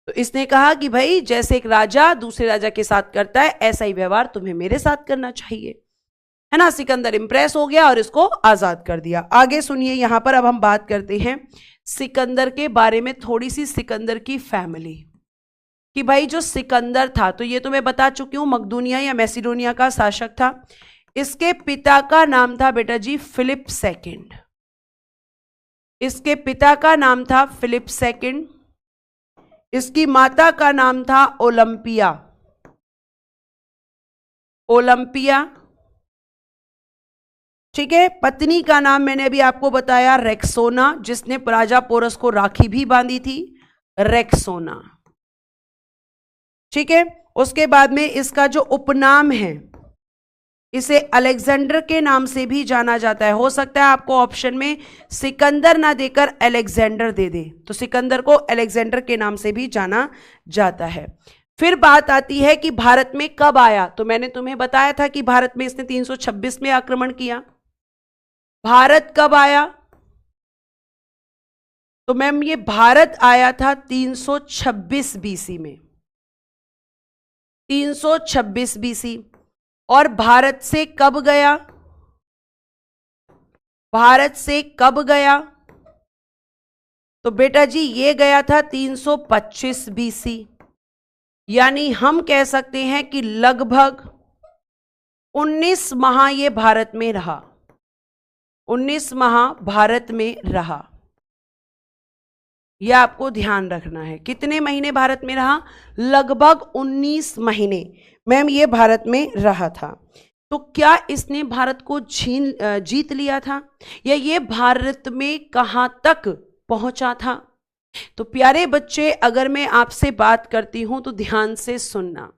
A: तो इसने कहा कि भाई जैसे एक राजा दूसरे राजा के साथ करता है ऐसा ही व्यवहार तुम्हें मेरे साथ करना चाहिए, है ना। सिकंदर इंप्रेस हो गया और इसको आजाद कर दिया। आगे सुनिए, यहां पर अब हम बात करते हैं सिकंदर के बारे में, थोड़ी सी सिकंदर की फैमिली, कि भाई जो सिकंदर था, तो ये तो मैं बता चुकी हूं, मकदूनिया या मैसिडोनिया का शासक था। इसके पिता का नाम था बेटा जी फिलिप सेकंड। इसके पिता का नाम था फिलिप सेकंड। इसकी माता का नाम था ओलंपिया। ओलंपिया, ठीक है। पत्नी का नाम मैंने अभी आपको बताया रेक्सोना, जिसने राजा पोरस को राखी भी बांधी थी, रेक्सोना, ठीक है। उसके बाद में इसका जो उपनाम है, इसे अलेक्जेंडर के नाम से भी जाना जाता है। हो सकता है आपको ऑप्शन में सिकंदर ना देकर अलेक्जेंडर दे दे, तो सिकंदर को अलेक्जेंडर के नाम से भी जाना जाता है। फिर बात आती है कि भारत में कब आया, तो मैंने तुम्हें बताया था कि भारत में इसने 326 में आक्रमण किया। भारत कब आया, तो मैम ये भारत आया था 326 बीसी में, 326 बीसी। और भारत से कब गया, भारत से कब गया, तो बेटा जी ये गया था 325 बीसी। यानी हम कह सकते हैं कि लगभग 19 माह ये भारत में रहा, 19 माह भारत में रहा। यह आपको ध्यान रखना है। कितने महीने भारत में रहा, लगभग 19 महीने मैम ये भारत में रहा था। तो क्या इसने भारत को जीत लिया था, या ये भारत में कहां तक पहुंचा था। तो प्यारे बच्चे, अगर मैं आपसे बात करती हूं तो ध्यान से सुनना।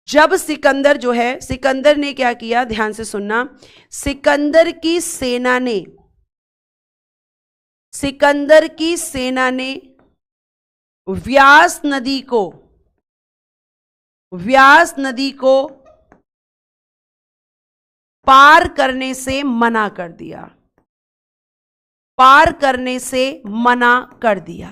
A: जब सिकंदर जो है, सिकंदर ने क्या किया, ध्यान से सुनना। सिकंदर की सेना ने, सिकंदर की सेना ने व्यास नदी को, व्यास नदी को पार करने से मना कर दिया, पार करने से मना कर दिया।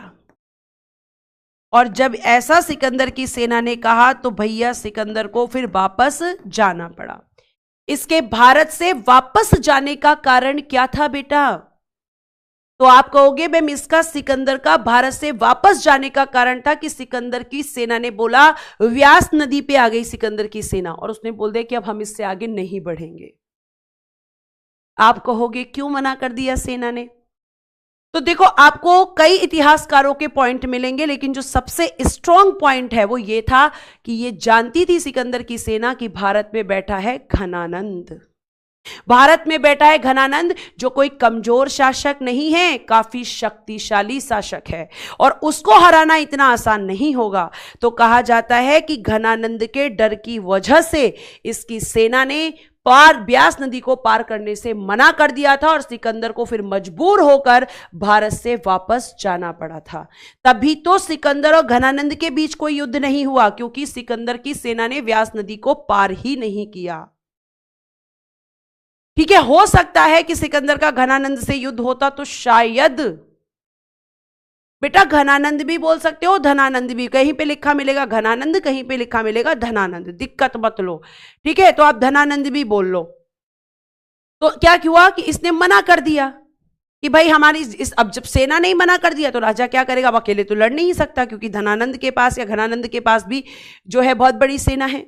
A: और जब ऐसा सिकंदर की सेना ने कहा तो भैया सिकंदर को फिर वापस जाना पड़ा। इसके भारत से वापस जाने का कारण क्या था बेटा, तो आप कहोगे मैम इसका सिकंदर का भारत से वापस जाने का कारण था कि सिकंदर की सेना ने बोला, व्यास नदी पे आ गई सिकंदर की सेना और उसने बोल दिया कि अब हम इससे आगे नहीं बढ़ेंगे। आप कहोगे क्यों मना कर दिया सेना ने, तो देखो आपको कई इतिहासकारों के पॉइंट मिलेंगे, लेकिन जो सबसे स्ट्रॉन्ग पॉइंट है वो ये था कि ये जानती थी सिकंदर की सेना कि भारत में बैठा है घनानंद, भारत में बैठा है घनानंद, जो कोई कमजोर शासक नहीं है, काफी शक्तिशाली शासक है और उसको हराना इतना आसान नहीं होगा। तो कहा जाता है कि घनानंद के डर की वजह से इसकी सेना ने पार व्यास नदी को पार करने से मना कर दिया था और सिकंदर को फिर मजबूर होकर भारत से वापस जाना पड़ा था। तभी तो सिकंदर और घनानंद के बीच कोई युद्ध नहीं हुआ, क्योंकि सिकंदर की सेना ने व्यास नदी को पार ही नहीं किया। ठीक है, हो सकता है कि सिकंदर का घनानंद से युद्ध होता तो शायद, बेटा घनानंद भी बोल सकते हो, धनानंद भी, कहीं पे लिखा मिलेगा घनानंद, कहीं पे लिखा मिलेगा धनानंद, दिक्कत मत लो, ठीक है। तो आप धनानंद भी बोल लो। तो क्या हुआ कि इसने मना कर दिया कि भाई हमारी अब जब सेना ने मना कर दिया तो राजा क्या करेगा, अब अकेले तो लड़ नहीं सकता, क्योंकि धनानंद के पास या घनानंद के पास भी जो है बहुत बड़ी सेना है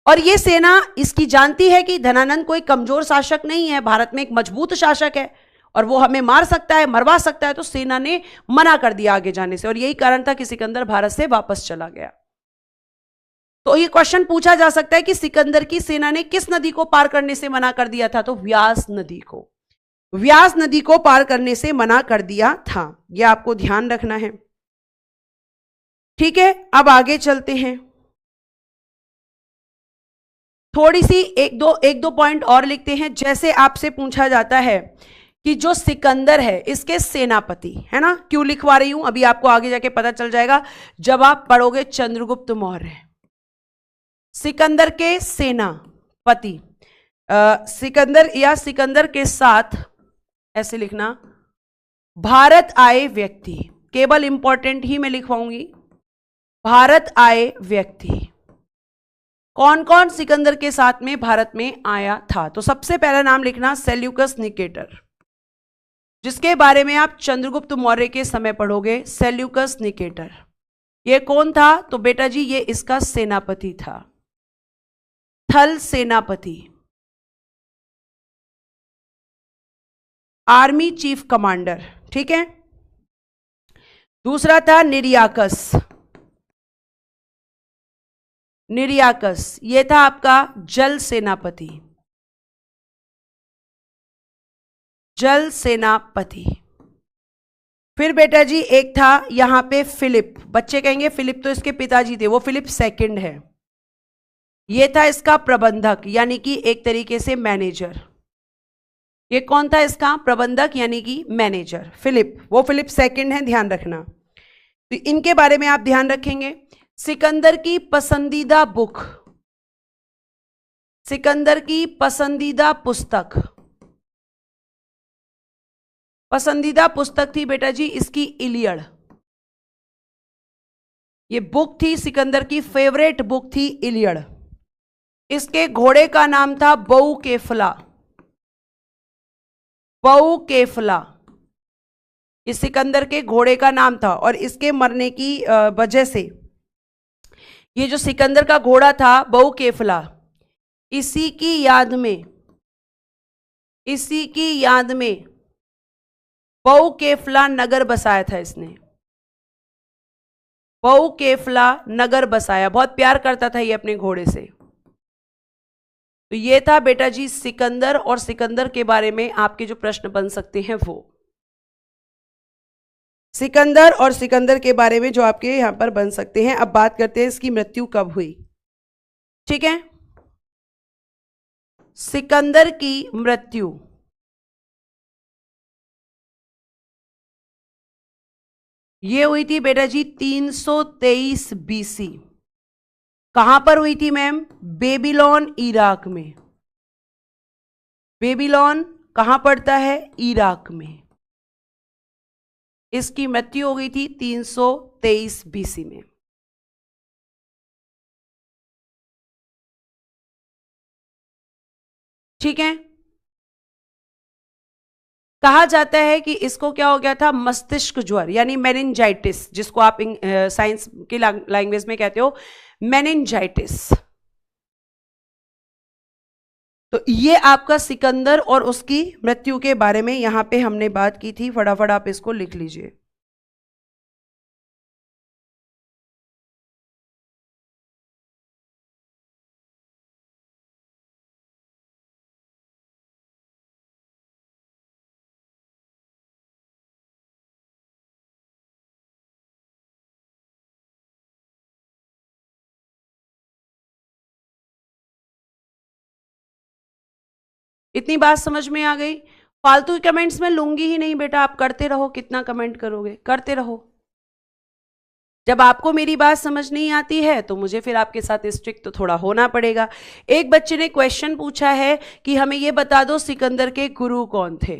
A: और ये सेना इसकी जानती है कि धनानंद कोई कमजोर शासक नहीं है, भारत में एक मजबूत शासक है और वो हमें मार सकता है, मरवा सकता है। तो सेना ने मना कर दिया आगे जाने से और यही कारण था कि सिकंदर भारत से वापस चला गया। तो ये क्वेश्चन पूछा जा सकता है कि सिकंदर की सेना ने किस नदी को पार करने से मना कर दिया था, तो व्यास नदी को, व्यास नदी को पार करने से मना कर दिया था। यह आपको ध्यान रखना है। ठीक है, अब आगे चलते हैं। थोड़ी सी एक दो पॉइंट और लिखते हैं। जैसे आपसे पूछा जाता है कि जो सिकंदर है इसके सेनापति, है ना, क्यों लिखवा रही हूं अभी आपको आगे जाके पता चल जाएगा जब आप पढ़ोगे चंद्रगुप्त मौर्य। सिकंदर के सेनापति, सिकंदर या सिकंदर के साथ ऐसे लिखना, भारत आए व्यक्ति, केवल इंपॉर्टेंट ही मैं लिखवाऊंगी, भारत आए व्यक्ति। कौन कौन सिकंदर के साथ में भारत में आया था? तो सबसे पहला नाम लिखना सेल्यूकस निकेटर, जिसके बारे में आप चंद्रगुप्त मौर्य के समय पढ़ोगे। सेल्यूकस निकेटर ये कौन था? तो बेटा जी ये इसका सेनापति था, थल सेनापति, आर्मी चीफ कमांडर। ठीक है। दूसरा था निरियाकस, निरियाकस ये था आपका जल सेनापति, जल सेनापति। फिर बेटा जी एक था यहां पे फिलिप, बच्चे कहेंगे फिलिप तो इसके पिताजी थे, वो फिलिप सेकंड है। ये था इसका प्रबंधक यानी कि एक तरीके से मैनेजर। ये कौन था इसका प्रबंधक यानी कि मैनेजर? फिलिप, वो फिलिप सेकंड है, ध्यान रखना। तो इनके बारे में आप ध्यान रखेंगे। सिकंदर की पसंदीदा बुक, सिकंदर की पसंदीदा पुस्तक, पसंदीदा पुस्तक थी बेटा जी इसकी इलियड। ये बुक थी सिकंदर की फेवरेट बुक थी इलियड। इसके घोड़े का नाम था बऊ केफला, बऊ केफला इस सिकंदर के घोड़े का नाम था। और इसके मरने की वजह से ये जो सिकंदर का घोड़ा था बऊ केफला, इसी की याद में, इसी की याद में बऊ केफला नगर बसाया था इसने, बऊ केफला नगर बसाया। बहुत प्यार करता था ये अपने घोड़े से। तो ये था बेटा जी सिकंदर, और सिकंदर के बारे में आपके जो प्रश्न बन सकते हैं वो सिकंदर और सिकंदर के बारे में जो आपके यहां पर बन सकते हैं। अब बात करते हैं इसकी मृत्यु कब हुई। ठीक है, सिकंदर की मृत्यु ये हुई थी बेटा जी 323 बीसी। कहां पर हुई थी मैम? बेबीलोन इराक में। बेबीलोन कहां पड़ता है? इराक में। इसकी मृत्यु हो गई थी 323 बीसी में। ठीक है। कहा जाता है कि इसको क्या हो गया था? मस्तिष्क ज्वर यानी मेनिंजाइटिस, जिसको आप साइंस की लैंग्वेज में कहते हो मेनिंजाइटिस। तो ये आपका सिकंदर और उसकी मृत्यु के बारे में यहां पे हमने बात की थी। फटाफट आप इसको लिख लीजिए। इतनी बात समझ में आ गई? फालतू कमेंट्स में लूंगी ही नहीं बेटा, आप करते रहो, कितना कमेंट करोगे, करते रहो। जब आपको मेरी बात समझ नहीं आती है तो मुझे फिर आपके साथ स्ट्रिक्ट तो थोड़ा होना पड़ेगा। एक बच्चे ने क्वेश्चन पूछा है कि हमें यह बता दो सिकंदर के गुरु कौन थे।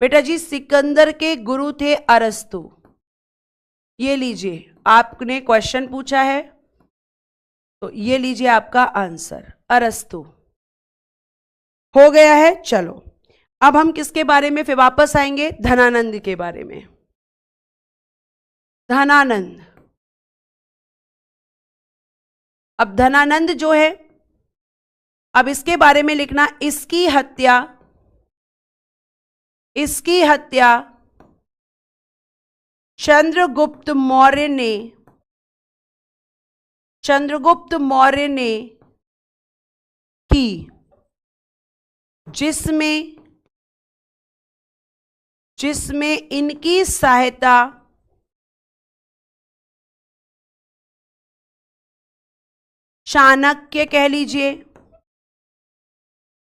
A: बेटा जी सिकंदर के गुरु थे अरस्तु। ये लीजिए, आपने क्वेश्चन पूछा है तो ये लीजिए आपका आंसर, अरस्तु। हो गया है। चलो अब हम किसके बारे में फिर वापस आएंगे? धनानंद के बारे में। धनानंद, अब धनानंद जो है, अब इसके बारे में लिखना, इसकी हत्या, इसकी हत्या चंद्रगुप्त मौर्य ने, चंद्रगुप्त मौर्य ने की, जिसमें, जिसमें इनकी सहायता चाणक्य कह लीजिए,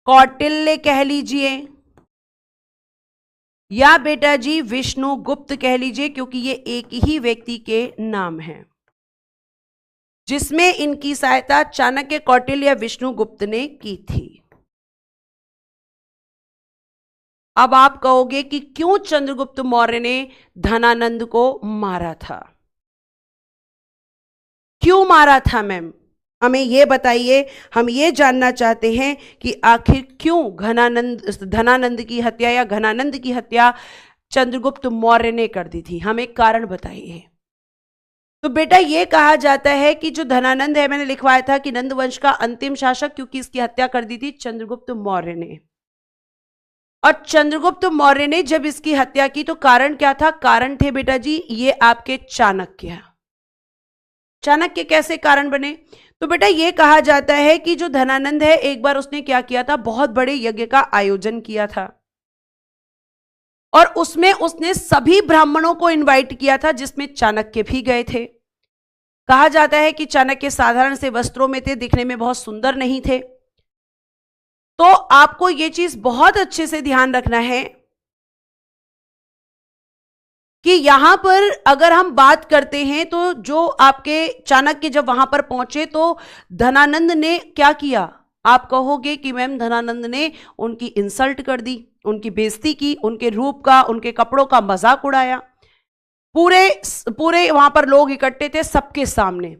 A: कौटिल्य कह लीजिए, या बेटा जी विष्णुगुप्त कह लीजिए, क्योंकि ये एक ही व्यक्ति के नाम हैं जिसमें इनकी सहायता चाणक्य, कौटिल्य या विष्णुगुप्त ने की थी। अब आप कहोगे कि क्यों चंद्रगुप्त मौर्य ने धनानंद को मारा था? क्यों मारा था मैम, हमें यह बताइए। हम ये जानना चाहते हैं कि आखिर क्यों धनानंद की हत्या या घनानंद की हत्या चंद्रगुप्त मौर्य ने कर दी थी, हमें कारण बताइए। तो बेटा ये कहा जाता है कि जो धनानंद है, मैंने लिखवाया था कि नंद वंश का अंतिम शासक, क्योंकि इसकी हत्या कर दी थी चंद्रगुप्त मौर्य ने। और चंद्रगुप्त मौर्य ने जब इसकी हत्या की तो कारण क्या था? कारण थे बेटा जी ये आपके चाणक्य। चाणक्य कैसे कारण बने? तो बेटा ये कहा जाता है कि जो धनानंद है, एक बार उसने क्या किया था, बहुत बड़े यज्ञ का आयोजन किया था और उसमें उसने सभी ब्राह्मणों को इनवाइट किया था, जिसमें चाणक्य भी गए थे। कहा जाता है कि चाणक्य साधारण से वस्त्रों में थे, दिखने में बहुत सुंदर नहीं थे। तो आपको यह चीज बहुत अच्छे से ध्यान रखना है कि यहां पर अगर हम बात करते हैं तो जो आपके चाणक्य जब वहां पर पहुंचे तो धनानंद ने क्या किया? आप कहोगे कि मैम धनानंद ने उनकी इंसल्ट कर दी, उनकी बेइज्जती की, उनके रूप का, उनके कपड़ों का मजाक उड़ाया। पूरे वहां पर लोग इकट्ठे थे सबके सामने,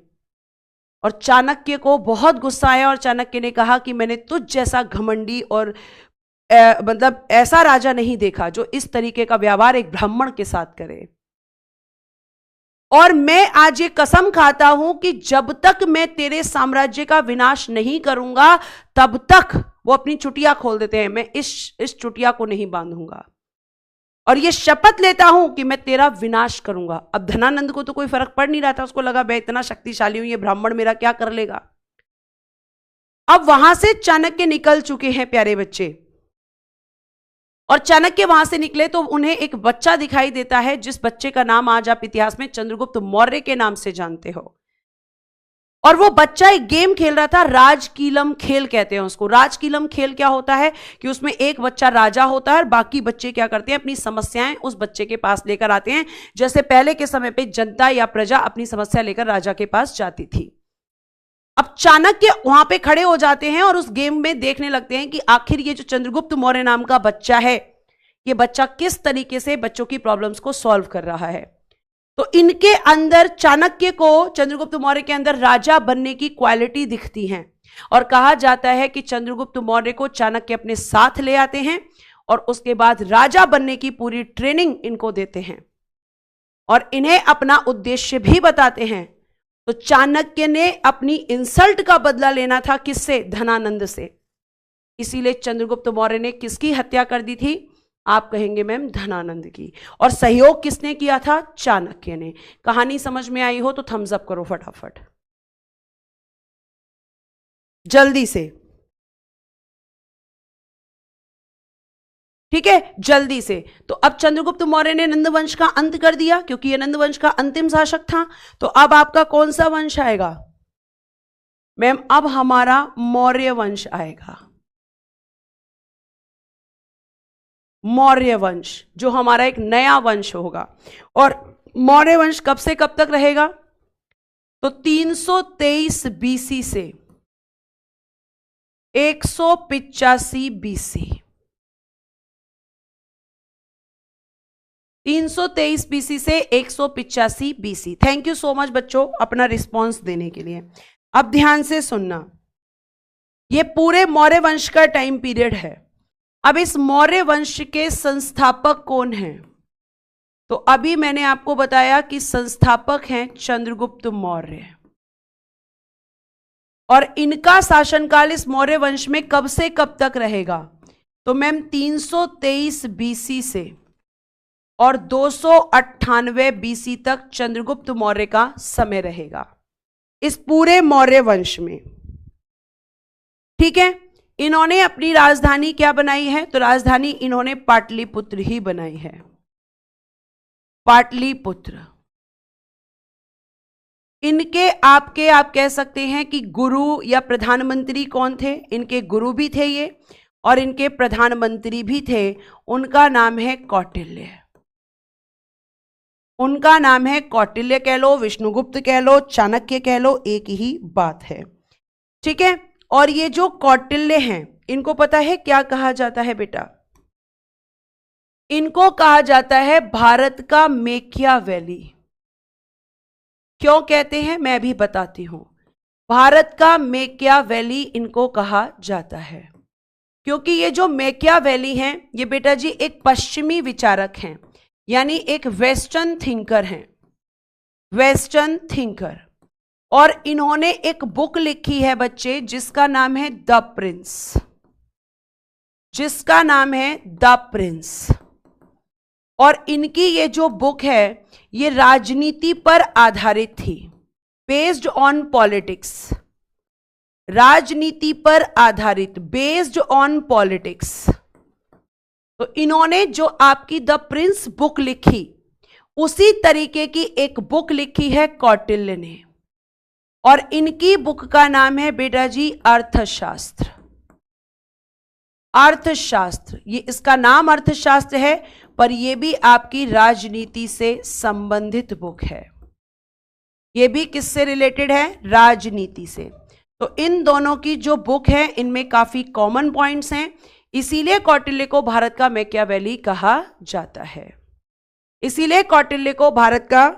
A: और चाणक्य को बहुत गुस्सा आया और चाणक्य ने कहा कि मैंने तुझ जैसा घमंडी और मतलब ऐसा राजा नहीं देखा जो इस तरीके का व्यवहार एक ब्राह्मण के साथ करे। और मैं आज ये कसम खाता हूं कि जब तक मैं तेरे साम्राज्य का विनाश नहीं करूंगा तब तक, वो अपनी चुटिया खोल देते हैं, मैं इस चुटिया को नहीं बांधूंगा और ये शपथ लेता हूं कि मैं तेरा विनाश करूंगा। अब धनानंद को तो कोई फर्क पड़ नहीं रहा था, उसको लगा मैं इतना शक्तिशाली हूं, ये ब्राह्मण मेरा क्या कर लेगा। अब वहां से चाणक्य निकल चुके हैं प्यारे बच्चे, और चाणक्य वहां से निकले तो उन्हें एक बच्चा दिखाई देता है, जिस बच्चे का नाम आज आप इतिहास में चंद्रगुप्त मौर्य के नाम से जानते हो। और वो बच्चा एक गेम खेल रहा था, राजकीलम खेल कहते हैं उसको। राजकीलम खेल क्या होता है कि उसमें एक बच्चा राजा होता है और बाकी बच्चे क्या करते हैं, अपनी समस्याएं उस बच्चे के पास लेकर आते हैं, जैसे पहले के समय पे जनता या प्रजा अपनी समस्या लेकर राजा के पास जाती थी। अब चाणक्य वहां पे खड़े हो जाते हैं और उस गेम में देखने लगते हैं कि आखिर ये जो चंद्रगुप्त मौर्य नाम का बच्चा है, ये बच्चा किस तरीके से बच्चों की प्रॉब्लम्स को सॉल्व कर रहा है। तो इनके अंदर, चाणक्य को चंद्रगुप्त मौर्य के अंदर राजा बनने की क्वालिटी दिखती है, और कहा जाता है कि चंद्रगुप्त मौर्य को चाणक्य अपने साथ ले आते हैं और उसके बाद राजा बनने की पूरी ट्रेनिंग इनको देते हैं और इन्हें अपना उद्देश्य भी बताते हैं। तो चाणक्य ने अपनी इंसल्ट का बदला लेना था, किससे? धनानंद से। इसीलिए चंद्रगुप्त मौर्य ने किसकी हत्या कर दी थी? आप कहेंगे मैम धनानंद की। और सहयोग किसने किया था? चाणक्य ने। कहानी समझ में आई हो तो थम्स अप करो फटाफट, जल्दी से, ठीक है, जल्दी से। तो अब चंद्रगुप्त मौर्य ने नंद वंश का अंत कर दिया, क्योंकि यह नंद वंश का अंतिम शासक था। तो अब आपका कौन सा वंश आएगा मैम? अब हमारा मौर्य वंश आएगा। मौर्य वंश जो हमारा एक नया वंश होगा। और मौर्य वंश कब से कब तक रहेगा? तो 323 बीसी से 185 बीसी। 323 बीसी से 185 BC. Thank you so much बच्चों अपना रिस्पॉन्स देने के लिए। अब ध्यान से सुनना, ये पूरे मौर्य वंश का टाइम पीरियड है। अब इस मौर्य वंश के संस्थापक कौन हैं? तो अभी मैंने आपको बताया कि संस्थापक हैं चंद्रगुप्त मौर्य, और इनका शासनकाल इस मौर्य वंश में कब से कब तक रहेगा? तो मैम 323 बीसी से और 298 बीसी तक चंद्रगुप्त मौर्य का समय रहेगा इस पूरे मौर्य वंश में, ठीक है। इन्होंने अपनी राजधानी क्या बनाई है? तो राजधानी इन्होंने पाटलिपुत्र ही बनाई है, पाटलिपुत्र। इनके आपके आप कह सकते हैं कि गुरु या प्रधानमंत्री कौन थे? इनके गुरु भी थे ये और इनके प्रधानमंत्री भी थे। उनका नाम है कौटिल्य। उनका नाम है कौटिल्य, कह लो विष्णुगुप्त कह लो चाणक्य कह लो, एक ही बात है। ठीक है। और ये जो कौटिल्य हैं, इनको पता है क्या कहा जाता है बेटा? इनको कहा जाता है भारत का मेकियावेली। क्यों कहते हैं मैं भी बताती हूं। भारत का मेकियावेली इनको कहा जाता है क्योंकि ये जो मेकियावेली हैं, ये बेटा जी एक पश्चिमी विचारक हैं, यानी एक वेस्टर्न थिंकर हैं, वेस्टर्न थिंकर। और इन्होंने एक बुक लिखी है बच्चे, जिसका नाम है द प्रिंस, जिसका नाम है द प्रिंस। और इनकी ये जो बुक है ये राजनीति पर आधारित थी, बेस्ड ऑन पॉलिटिक्स, राजनीति पर आधारित, बेस्ड ऑन पॉलिटिक्स। तो इन्होंने जो आपकी द प्रिंस बुक लिखी, उसी तरीके की एक बुक लिखी है कौटिल्य ने, और इनकी बुक का नाम है बेटा जी अर्थशास्त्र। अर्थशास्त्र, ये इसका नाम अर्थशास्त्र है, पर यह भी आपकी राजनीति से संबंधित बुक है। यह भी किससे रिलेटेड है? राजनीति से। तो इन दोनों की जो बुक है इनमें काफी कॉमन पॉइंट्स हैं, इसीलिए कौटिल्य को भारत का मैकियावेली कहा जाता है। इसीलिए कौटिल्य को भारत का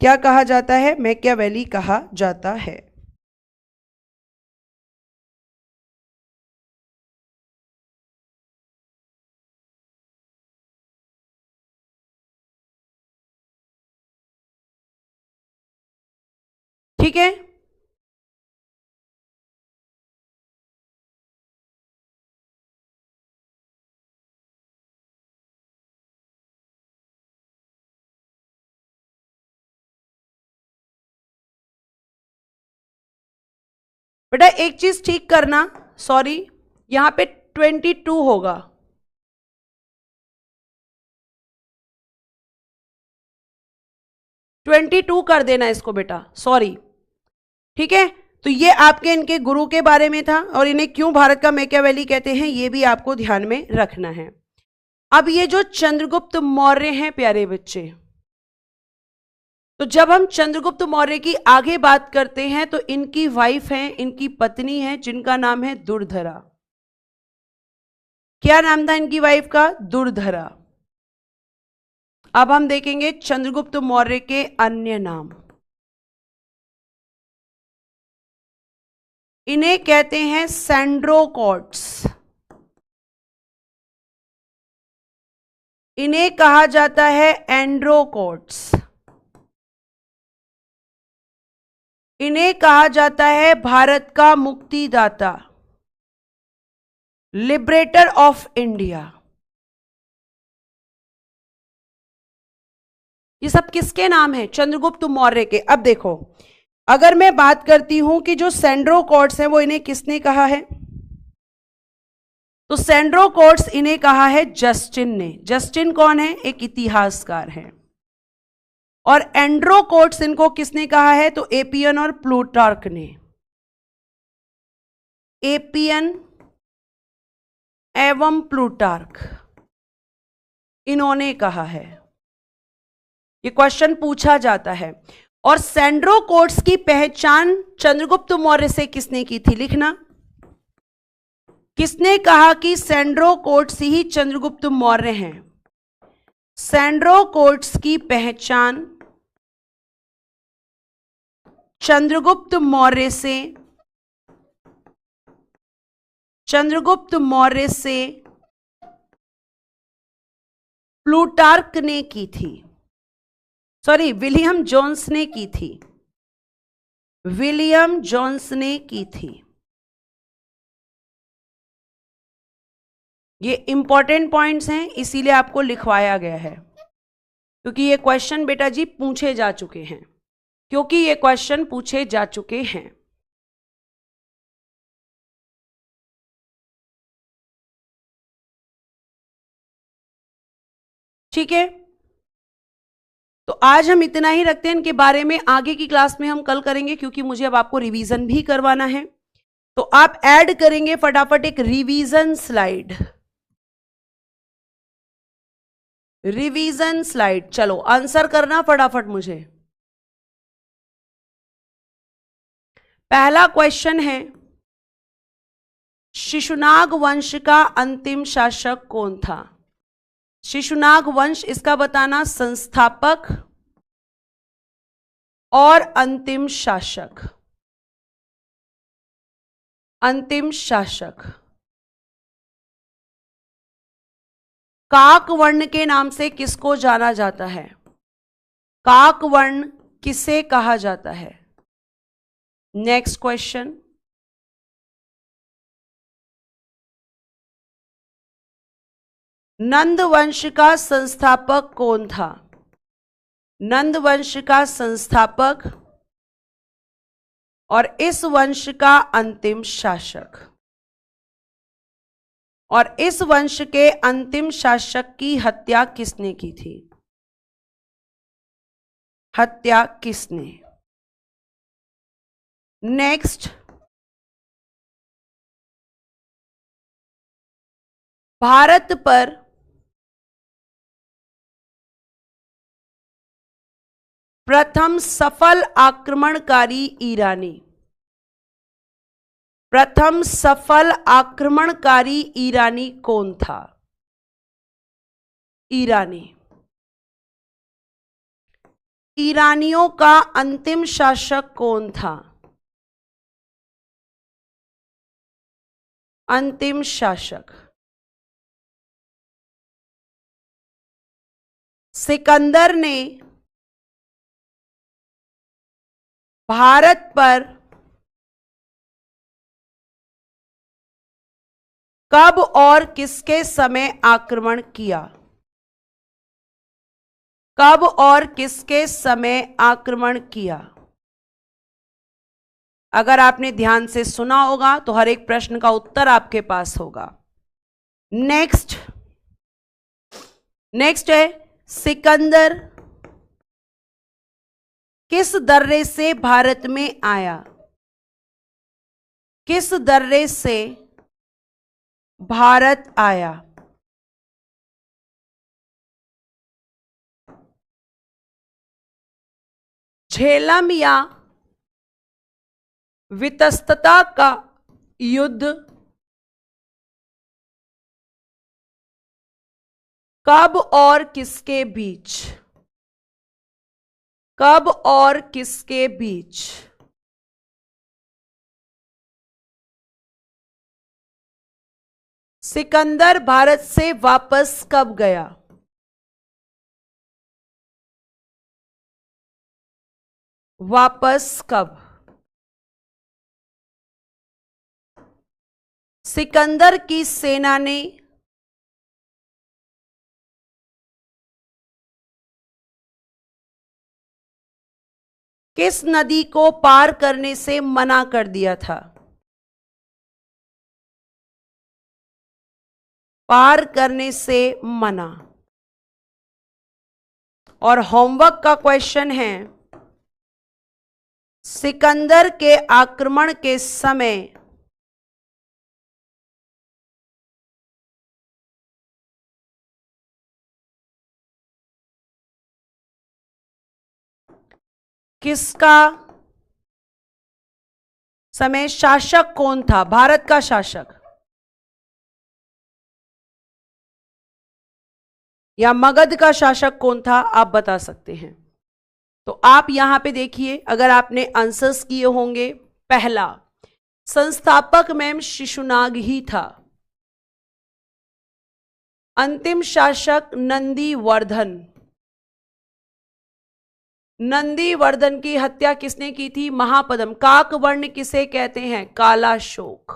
A: क्या कहा जाता है? मैकियावेली कहा जाता है। ठीक है। बेटा एक चीज ठीक करना, सॉरी, यहां पे 22 होगा, ट्वेंटी टू कर देना इसको बेटा, सॉरी। ठीक है। तो ये आपके इनके गुरु के बारे में था, और इन्हें क्यों भारत का मैकियावेली कहते हैं ये भी आपको ध्यान में रखना है। अब ये जो चंद्रगुप्त मौर्य हैं प्यारे बच्चे, तो जब हम चंद्रगुप्त मौर्य की आगे बात करते हैं तो इनकी वाइफ है, इनकी पत्नी है, जिनका नाम है दुर्धरा। क्या नाम था इनकी वाइफ का? दुर्धरा। अब हम देखेंगे चंद्रगुप्त मौर्य के अन्य नाम। इन्हें कहते हैं सैंड्रोकॉट्स, इन्हें कहा जाता है एंड्रोकॉट्स, इन्हें कहा जाता है भारत का मुक्तिदाता, लिबरेटर ऑफ इंडिया। ये सब किसके नाम है? चंद्रगुप्त मौर्य के। अब देखो, अगर मैं बात करती हूं कि जो सैंड्रोकॉट्स हैं वो इन्हें किसने कहा है, तो सैंड्रोकॉट्स इन्हें कहा है जस्टिन ने। जस्टिन कौन है? एक इतिहासकार है। और एंड्रोकॉट्स इनको किसने कहा है? तो एपियन और प्लूटार्क ने। एपियन एवं प्लूटार्क इन्होंने कहा है। ये क्वेश्चन पूछा जाता है। और सैंड्रोकॉट्स की पहचान चंद्रगुप्त मौर्य से किसने की थी? लिखना, किसने कहा कि सैंड्रोकॉट्स ही चंद्रगुप्त मौर्य हैं? सैंड्रोकॉट्स की पहचान चंद्रगुप्त मौर्य से, चंद्रगुप्त मौर्य से प्लूटार्क ने की थी, सॉरी विलियम जोन्स ने की थी, विलियम जोन्स ने की थी। ये इंपॉर्टेंट पॉइंट्स हैं, इसीलिए आपको लिखवाया गया है, क्योंकि ये क्वेश्चन बेटा जी पूछे जा चुके हैं, क्योंकि ये क्वेश्चन पूछे जा चुके हैं। ठीक है। तो आज हम इतना ही रखते हैं, इनके बारे में आगे की क्लास में हम कल करेंगे, क्योंकि मुझे अब आपको रिवीजन भी करवाना है। तो आप ऐड करेंगे फटाफट एक रिवीजन स्लाइड। रिवीजन स्लाइड, चलो आंसर करना फटाफट मुझे। पहला क्वेश्चन है, शिशुनाग वंश का अंतिम शासक कौन था? शिशुनाग वंश, इसका बताना संस्थापक और अंतिम शासक। अंतिम शासक काक वर्ण के नाम से किसको जाना जाता है? काक वर्ण किसे कहा जाता है? नेक्स्ट क्वेश्चन, नंद वंश का संस्थापक कौन था? नंद वंश का संस्थापक और इस वंश का अंतिम शासक। और इस वंश के अंतिम शासक की हत्या किसने की थी? हत्या किसने? नेक्स्ट, भारत पर प्रथम सफल आक्रमणकारी ईरानी। प्रथम सफल आक्रमणकारी ईरानी कौन था? ईरानी। ईरानियों का अंतिम शासक कौन था? अंतिम शासक सिकंदर ने भारत पर कब और किसके समय आक्रमण किया? कब और किसके समय आक्रमण किया? अगर आपने ध्यान से सुना होगा तो हर एक प्रश्न का उत्तर आपके पास होगा। नेक्स्ट है, सिकंदर किस दर्रे से भारत में आया? किस दर्रे से भारत आया? झेलम या वितस्तता का युद्ध कब और किसके बीच? कब और किसके बीच? सिकंदर भारत से वापस कब गया? वापस कब? सिकंदर की सेना ने किस नदी को पार करने से मना कर दिया था? पार करने से मना। और होमवर्क का क्वेश्चन है, सिकंदर के आक्रमण के समय किसका समय शासक कौन था? भारत का शासक या मगध का शासक कौन था? आप बता सकते हैं। तो आप यहां पे देखिए, अगर आपने आंसर्स किए होंगे, पहला संस्थापक मैम शिशुनाग ही था। अंतिम शासक नंदीवर्धन। नंदीवर्धन की हत्या किसने की थी? महापद्म। काकवर्ण किसे कहते हैं? काला शोक।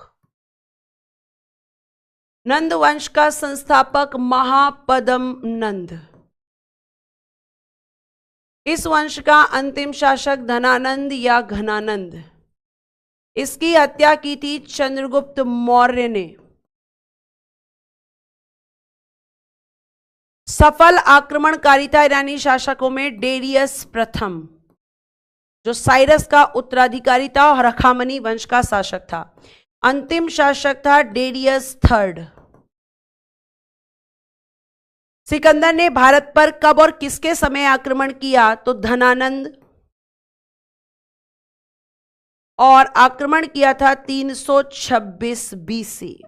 A: नंद वंश का संस्थापक महापद्म नंद। इस वंश का अंतिम शासक धनानंद या घनानंद। इसकी हत्या की थी चंद्रगुप्त मौर्य ने। सफल आक्रमणकारिता ईरानी शासकों में डेरियस प्रथम, जो साइरस का उत्तराधिकारी था और हखामनी वंश का शासक था। अंतिम शासक था डेरियस थर्ड। सिकंदर ने भारत पर कब और किसके समय आक्रमण किया? तो धनानंद, और आक्रमण किया था 326 बीसी।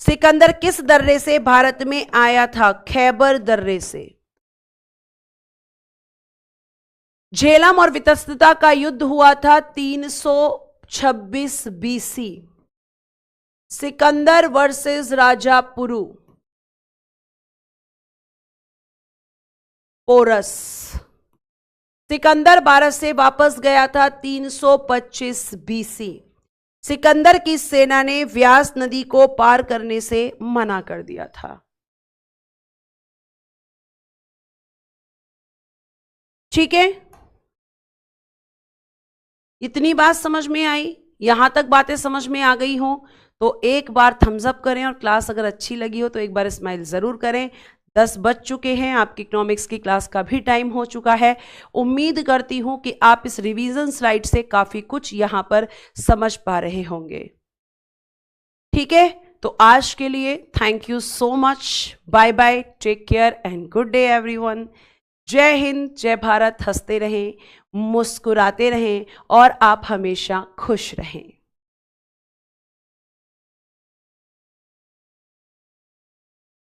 A: सिकंदर किस दर्रे से भारत में आया था? खैबर दर्रे से। झेलम और वितस्तता का युद्ध हुआ था 326 बीसी। सिकंदर वर्सेस राजा पुरु, पोरस। सिकंदर भारत से वापस गया था 325 बीसी। सिकंदर की सेना ने व्यास नदी को पार करने से मना कर दिया था। ठीक है, इतनी बात समझ में आई? यहां तक बातें समझ में आ गई हो तो एक बार थम्स अप करें, और क्लास अगर अच्छी लगी हो तो एक बार स्माइल जरूर करें। 10 बज चुके हैं, आपकी इकोनॉमिक्स की क्लास का भी टाइम हो चुका है। उम्मीद करती हूं कि आप इस रिवीजन स्लाइड से काफी कुछ यहां पर समझ पा रहे होंगे। ठीक है, तो आज के लिए thank you so much. Bye bye, take care and good day everyone. जय हिंद, जय भारत। हंसते रहें, मुस्कुराते रहें और आप हमेशा खुश रहें।